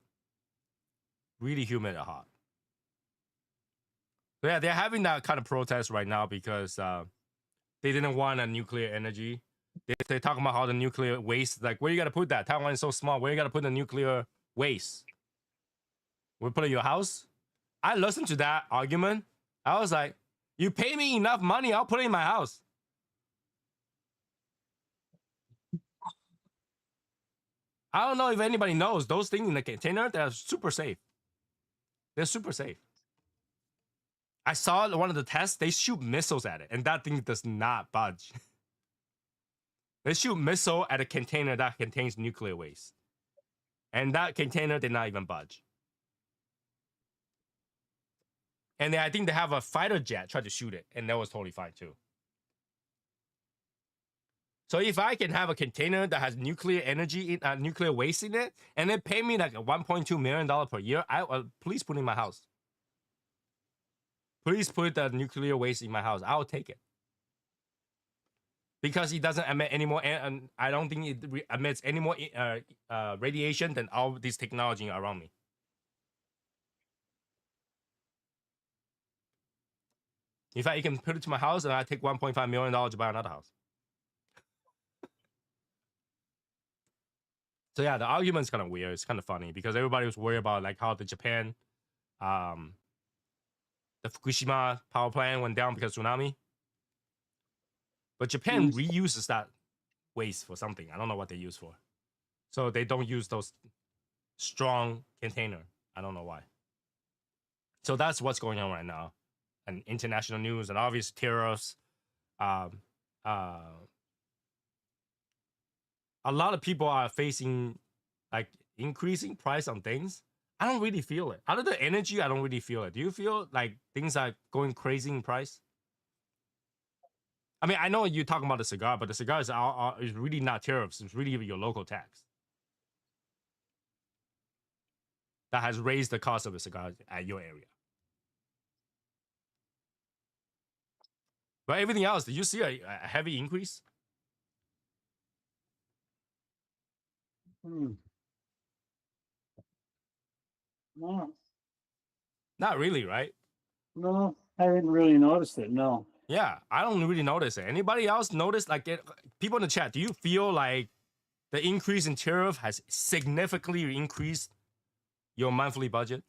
Really humid and hot. So yeah, they're having that kind of protest right now because they didn't want a nuclear energy. They're talking about how the nuclear waste, like, where you got to put that? Taiwan is so small. Where you got to put the nuclear waste? We put it in your house? I listened to that argument. I was like, you pay me enough money, I'll put it in my house. I don't know if anybody knows those things in the container, they're super safe. They're super safe. I saw one of the tests, they shoot missiles at it, and that thing does not budge. They shoot missile at a container that contains nuclear waste. And that container did not even budge. And then I think they have a fighter jet try to shoot it, and that was totally fine too. So if I can have a container that has nuclear energy, nuclear waste in it, and they pay me like $1.2 million per year, please put it in my house. Please put the nuclear waste in my house. I'll take it. Because it doesn't emit any more, and I don't think it emits any more radiation than all this technology around me. In fact, you can put it to my house, and I take $1.5 million to buy another house. So yeah, the argument's kind of weird. It's kind of funny because everybody was worried about like how the Japan, the Fukushima power plant went down because of tsunami. But Japan reuses that waste for something. I don't know what they use for. So they don't use those strong container. I don't know why. So that's what's going on right now. And international news and obvious tariffs. A lot of people are facing like increasing price on things. I don't really feel it. Out of the energy, I don't really feel it. Do you feel like things are going crazy in price? I mean, I know you're talking about the cigar, but the cigar is really not tariffs. It's really your local tax that has raised the cost of the cigar at your area. But everything else, did you see a heavy increase? No. Not really, right? No, I didn't really notice it. No. Yeah, I don't really notice it. Anybody else notice? Like, people in the chat, do you feel like the increase in tariff has significantly increased your monthly budget?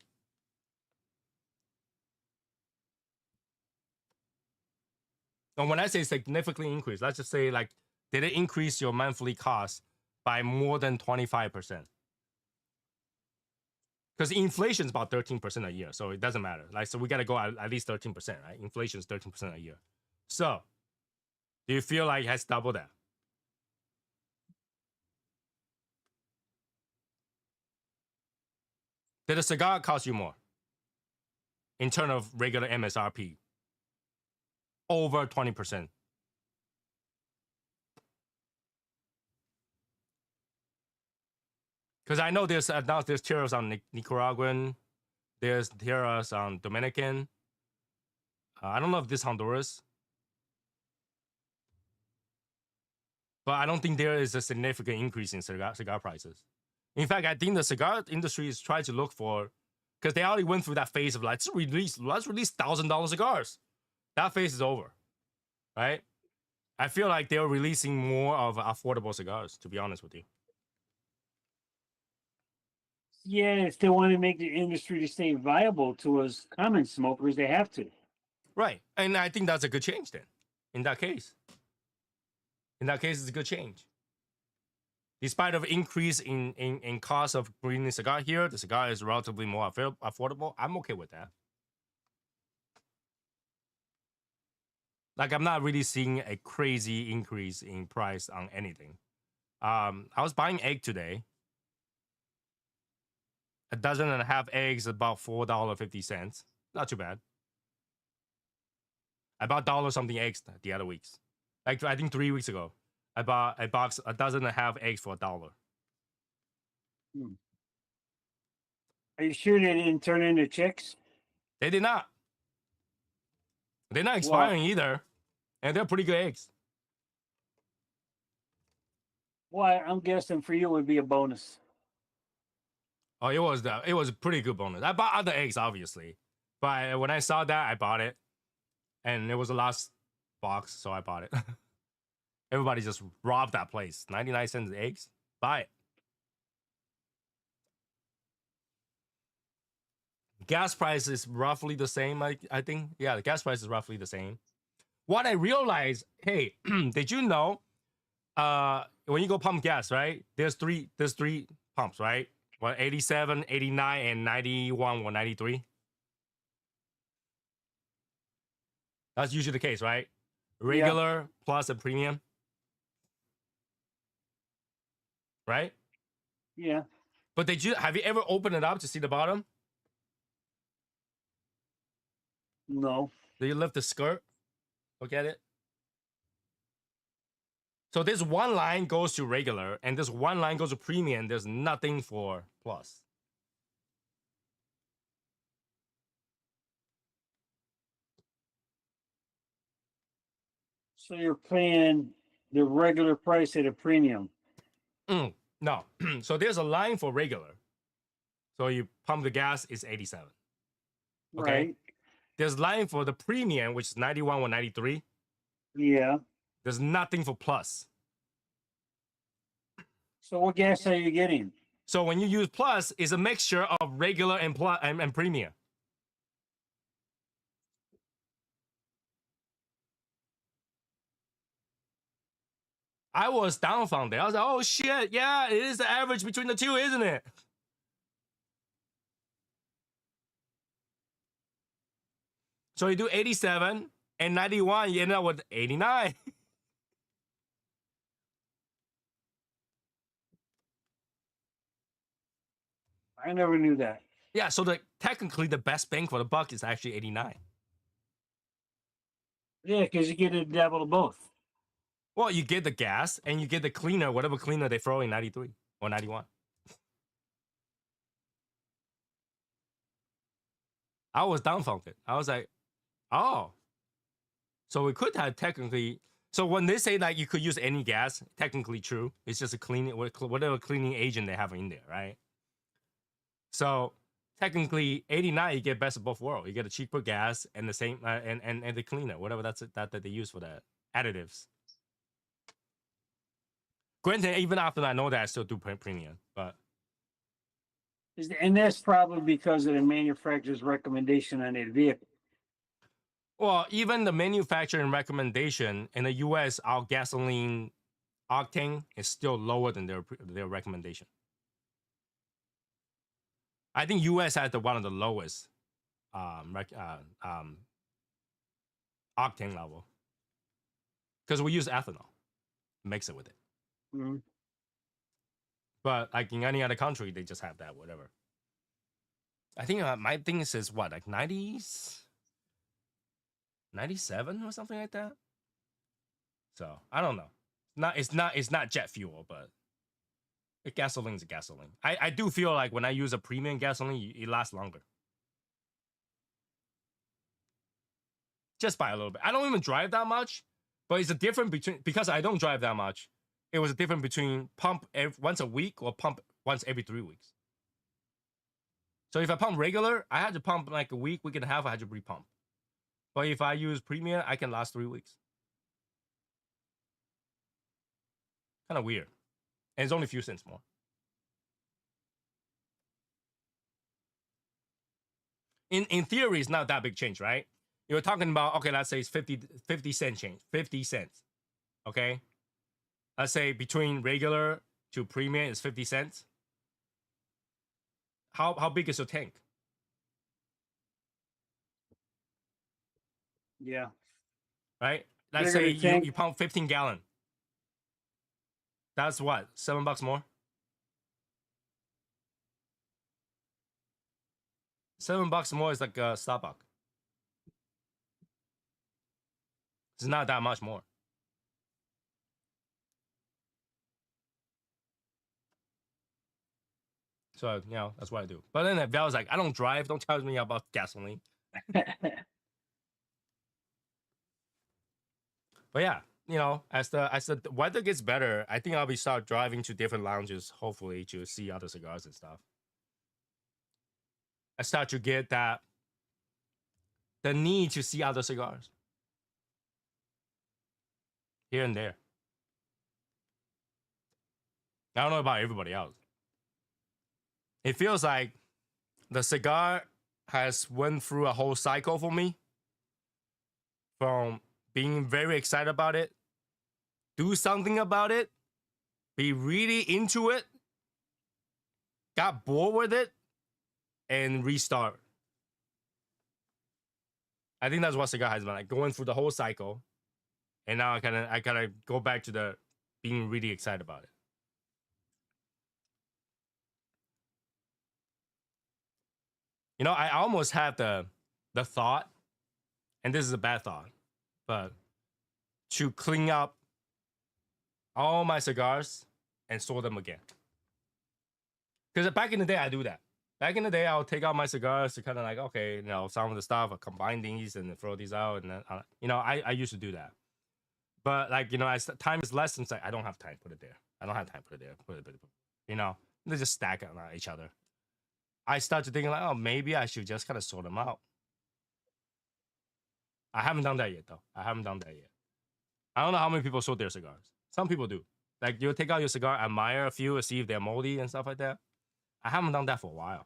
And when I say significantly increase, let's just say, like, did it increase your monthly cost by more than 25%? Because inflation is about 13% a year, so it doesn't matter. Like, so we got to go at least 13%, right? Inflation is 13% a year. So, do you feel like it has doubled that? Did a cigar cost you more in terms of regular MSRP? Over 20%. Because I know there's tariffs on Nicaraguan, there's tariffs on Dominican. I don't know if this Honduras, but I don't think there is a significant increase in cigar prices. In fact, I think the cigar industry is trying to look for, because they already went through that phase of like, let's release $1,000 cigars. That phase is over, right? I feel like they're releasing more of affordable cigars, to be honest with you. Yeah, if they want to make the industry to stay viable to us common smokers, they have to. Right. And I think that's a good change then, in that case. In that case, it's a good change. Despite of increase in cost of greening cigar here, the cigar is relatively more affordable. I'm okay with that. Like, I'm not really seeing a crazy increase in price on anything. I was buying egg today. A dozen and a half eggs, about $4.50. Not too bad. I bought dollar something eggs the other weeks. Like, I think 3 weeks ago, I bought a dozen and a half eggs for $1. Are you sure they didn't turn into chicks? They did not. They're not expiring either, and they're pretty good eggs. Well, I'm guessing for you it would be a bonus. Oh, it was a pretty good bonus. I bought other eggs, obviously, but when I saw that, I bought it, and it was the last box, so I bought it. Everybody just robbed that place. 99 cents eggs. Buy it. Gas price is roughly the same. I think. Yeah, the gas price is roughly the same. What I realized, hey, did you know? When you go pump gas, right? There's three pumps, right? What, 87, 89, and 91 or 93? That's usually the case, right? Regular plus a premium. Right? Yeah. But have you ever opened it up to see the bottom? No. Do you lift the skirt? Look at it. So this one line goes to regular, and this one line goes to premium. There's nothing for plus. So you're paying the regular price at a premium. No. So there's a line for regular. So you pump the gas, it's 87. Okay. Right. There's line for the premium, which is 91 or 93. Yeah. There's nothing for plus. So what gas are you getting? So when you use plus, it's a mixture of regular and plus and premium. I was dumbfounded. I was like, oh shit, yeah, it is the average between the two, isn't it? So you do 87 and 91, you end up with 89. I never knew that. Yeah, so technically the best bang for the buck is actually 89. Yeah, because you get a double of both. Well, you get the gas and you get the cleaner, whatever cleaner they throw in 93 or 91. I was dumbfounded. I was like, oh. So we could have technically. So when they say that you could use any gas, technically true. It's just a cleaning, whatever cleaning agent they have in there, right? So technically 89, you get best of both worlds. You get a cheaper gas and the same and the cleaner, whatever that they use for that. Additives. Granted, even after I know that, I still do premium, but And that's probably because of the manufacturer's recommendation on that vehicle. well, even the manufacturing recommendation in the U.S., our gasoline octane is still lower than their recommendation. I think U.S. has one of the lowest octane level because we use ethanol, mix it with it. Mm-hmm. But like in any other country, they just have that, whatever. I think my thing says what, like 90s, 97 or something like that. So I don't know. It's not jet fuel, but gasoline is gasoline. I do feel like when I use a premium gasoline, it lasts longer. Just by a little bit. I don't even drive that much, but it's a difference between, because I don't drive that much. It was a difference between pump once a week or pump once every 3 weeks. So if I pump regular, I had to pump like a week and a half, I had to repump. But if I use premium, I can last 3 weeks. Kind of weird. And it's only a few cents more. In theory, it's not that big change, right? You're talking about, okay, let's say it's 50 cent change, 50 cents. Okay? Let's say between regular to premium is 50 cents. How big is your tank? Yeah. Right? Let's Bigger say the tank. you pump 15 gallon. That's what, $7 more? $7 more is like a Starbucks. It's not that much more. So, you know, that's what I do. But then Val was like, I don't drive. Don't tell me about gasoline. But yeah, you know, as the weather gets better, I think I'll be start driving to different lounges, hopefully, to see other cigars and stuff. I start to get the need to see other cigars here and there. I don't know about everybody else. It feels like the cigar has went through a whole cycle for me, from being very excited about it, do something about it, be really into it, got bored with it, and restart. I think that's what cigar has been like, going through the whole cycle, and now I kind of go back to the being really excited about it. You know, I almost had the thought, and this is a bad thought, but to clean up all my cigars and store them again. Because back in the day, I do that. Back in the day, I'll take out my cigars to kind of like, okay, you know, some of the stuff, I combine these and throw these out. And then, you know, I used to do that. But like, you know, as time is less, it's like, I don't have time, put it there. I don't have time, put it there. Put it, you know, they just stack on each other. I start to think like, oh, maybe I should just kind of sort them out. I haven't done that yet, though. I haven't done that yet. I don't know how many people sort their cigars. Some people do. Like, you'll take out your cigar, admire a few, and see if they're moldy and stuff like that. I haven't done that for a while.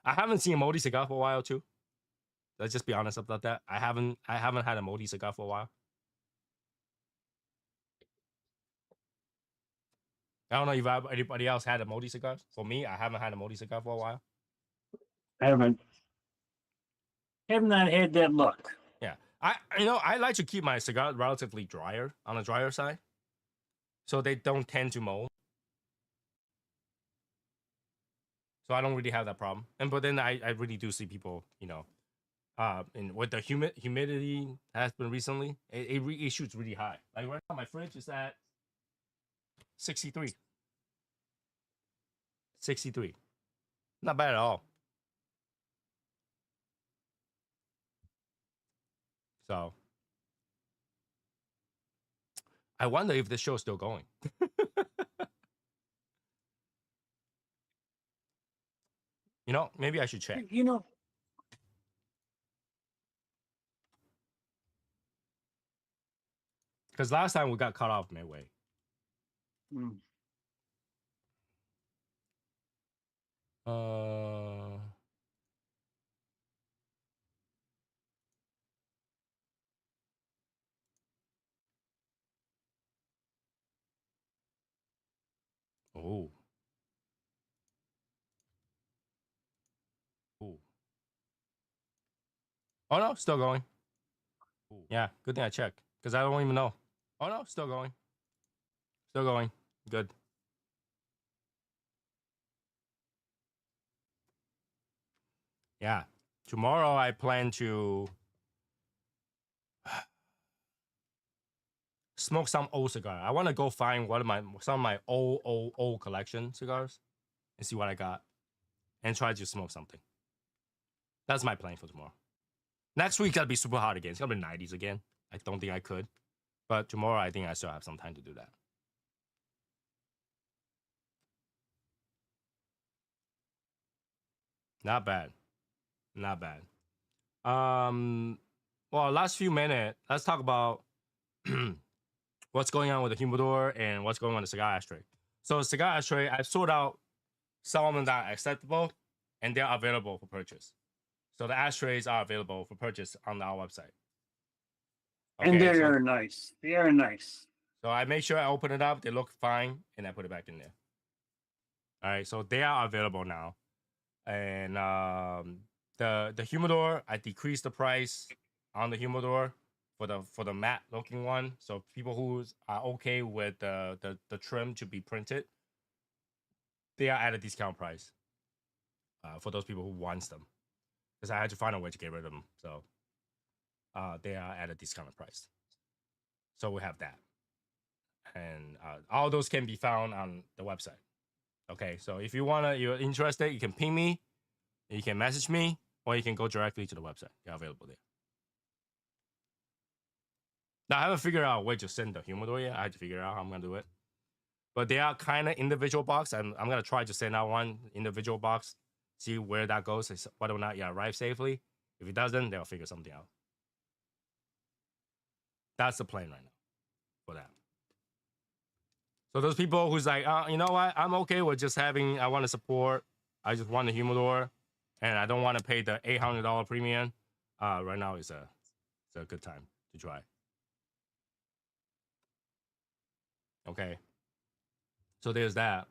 I haven't seen a moldy cigar for a while too. Let's just be honest about that. I haven't had a moldy cigar for a while. I don't know if anybody else had a moldy cigar. For me, I haven't had a moldy cigar for a while. I have not had that luck. Yeah, I like to keep my cigar relatively drier, on the drier side, so they don't tend to mold. So I don't really have that problem. But then I really do see people, you know, and with the humidity has been recently, it shoots really high. Like right now, my fridge is at 63. 63. Not bad at all. So I wonder if this show is still going. You know, maybe I should check. You know, Because last time we got cut off midway. mm, Uh, oh. Ooh. Oh no, still going. Ooh. Yeah, good thing I checked. Because I don't even know. Oh no, still going. Still going. Good. Yeah. Tomorrow I plan to smoke some old cigar. I want to go find some of my old collection cigars and see what I got and try to smoke something. That's my plan for tomorrow. Next week gotta be super hot again. It's gonna be 90s again. I don't think I could, but tomorrow I think I still have some time to do that. Not bad, not bad. Well, last few minutes, let's talk about what's going on with the humidor and what's going on with the cigar ashtray. So the cigar ashtray, I've sorted out some of them that are acceptable and they're available for purchase. So the ashtrays are available for purchase on our website. and they are nice. They are nice. So I make sure I open it up. They look fine, and I put it back in there. All right, so they are available now, and the humidor, I decreased the price on the humidor for the matte looking one. So people who are okay with the trim to be printed, they are at a discount price. For those people who wants them, because I had to find a way to get rid of them. So they are at a discounted price. So we have that, and all those can be found on the website. Okay, so if you're interested, you can ping me, you can message me, or you can go directly to the website. They're available there. Now I haven't figured out a way to send the humidor yet. I had to figure out how I'm gonna do it. But they are kind of individual box. I'm gonna try to send out one individual box, see where that goes, whether or not it arrives safely. If it doesn't, they'll figure something out. That's the plan right now for that. So those people who's like, you know what, I'm okay with just having. I want to support. I just want the humidor, and I don't want to pay the $800 premium. Right now is a good time to try. Okay. So there's that,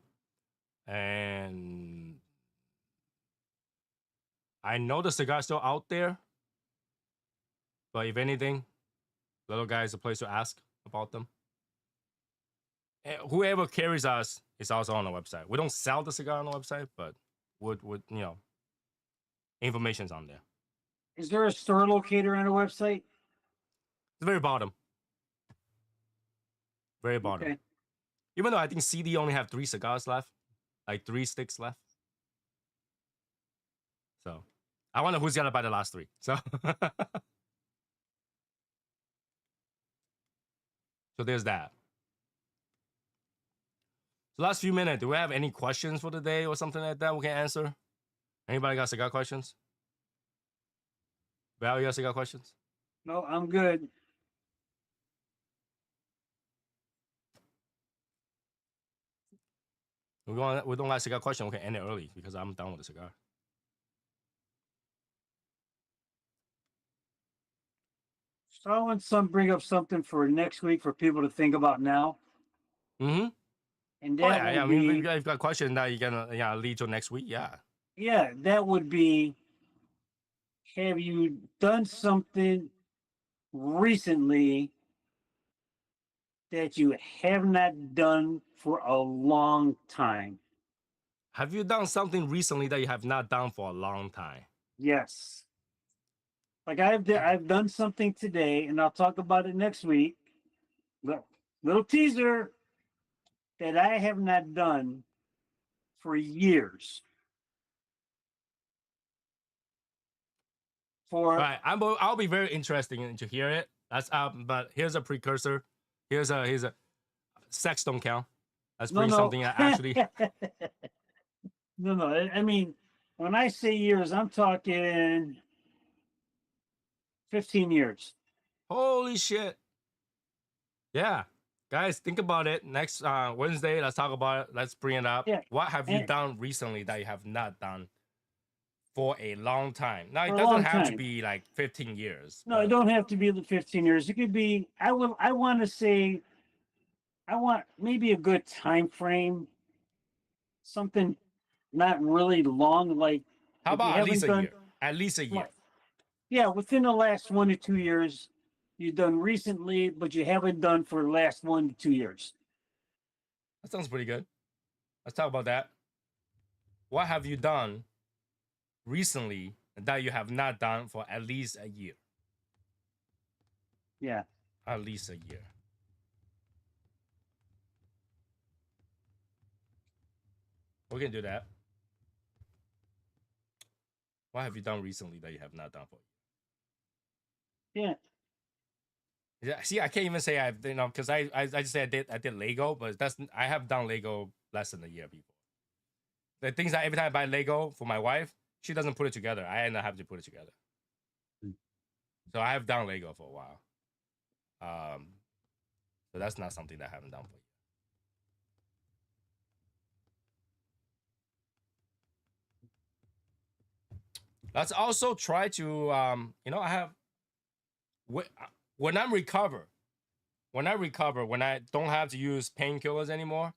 and I know the cigar's still out there, but if anything, little guy is a place to ask about them. And whoever carries us is also on the website. We don't sell the cigar on the website, but would information's on there. Is there a store locator on the website? The very bottom. Very bottom. Okay. Even though I think CD only have 3 cigars left, like 3 sticks left. So I wonder who's gonna buy the last 3. So so there's that. So last few minutes, do we have any questions for the day or something like that we can answer? Anybody got cigar questions? Val, you got cigar questions? No, I'm good. We don't like cigar question. We can end it early because I'm done with the cigar. So I want some bring up something for next week for people to think about now. Mm-hmm. And Oh that yeah. I would mean, be, if you've got a question that you're gonna lead to next week, yeah. yeah, that would be, have you done something recently that you have not done for a long time? Have you done something recently that you have not done for a long time? Yes. Like I've done something today, and I'll talk about it next week. Little teaser that I have not done for years. All For right, I'll be very interested to hear it. That's but here's a precursor. Here's a sex don't count. Let's bring something that actually. no. I mean, when I say years, I'm talking 15 years. Holy shit! Yeah, guys, think about it. Next Wednesday, let's talk about it. Let's bring it up. Yeah. What have you done recently that you have not done for a long time? Now it For a doesn't long have to time. be like 15 years. No, it don't have to be the 15 years. It could be. I want to say. I want maybe a good time frame. Something not really long. Like How if you about at least haven't a done. year? At least a year. Yeah, within the last 1 to 2 years, you've done recently, but you haven't done for the last 1 to 2 years. That sounds pretty good. Let's talk about that. What have you done recently that you have not done for at least a year? Yeah. At least a year. We can do that. What have you done recently that you have not done for? Yeah. Yeah. See, I can't even say I've because I just said I did Lego, but I have done Lego less than a year before. The things that every time I buy Lego for my wife, she doesn't put it together. I end up having to put it together. So I have done Lego for a while. So that's not something that I haven't done for you. Let's also try to I have when I'm recovered, when I recover, when I don't have to use painkillers anymore,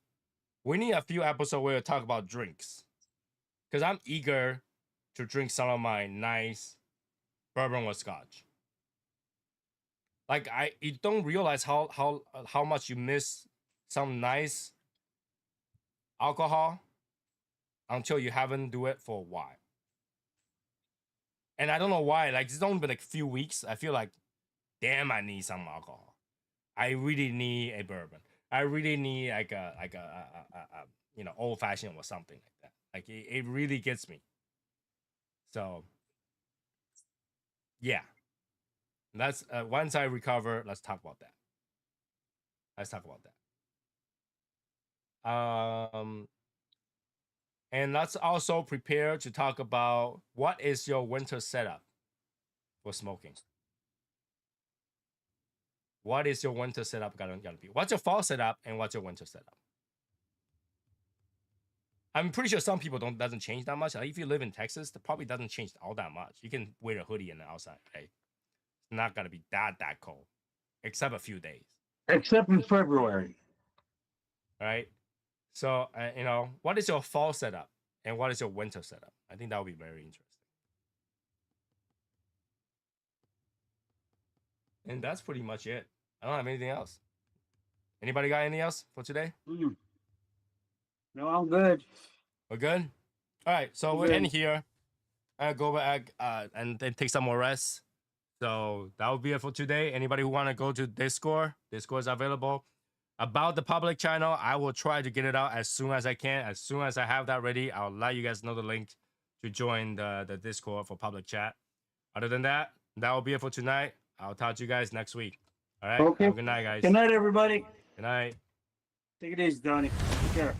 we need a few episodes where we talk about drinks. Because I'm eager to drink some of my nice bourbon with scotch. Like you don't realize how much you miss some nice alcohol until you haven't do it for a while. And I don't know why. Like it's only been like a few weeks. I feel like, damn, I need some alcohol. I really need a bourbon. I really need like a old fashioned or something like that. Like it really gets me. So yeah, that's once I recover, let's talk about that. And let's also prepare to talk about what is your winter setup for smoking. What is your winter setup gonna be? What's your fall setup and what's your winter setup? I'm pretty sure some people doesn't change that much. Like if you live in Texas, it probably doesn't change all that much. You can wear a hoodie in the outside, right? It's not gonna be that cold, except a few days. Except in February. Right? So what is your fall setup and what is your winter setup? I think that would be very interesting. And that's pretty much it. I don't have anything else. Anybody got anything else for today? No, I'm good. We're good? All right, so we'll end here. Go back and then take some more rest. So that will be it for today. Anybody who want to go to Discord is available. About the public channel, I will try to get it out as soon as I can. As soon as I have that ready, I'll let you guys know the link to join the Discord for public chat. Other than that, that will be it for tonight. I'll talk to you guys next week. All right? Okay. Have a good night, guys. Good night, everybody. Good night. Take it easy, Donnie. Take care.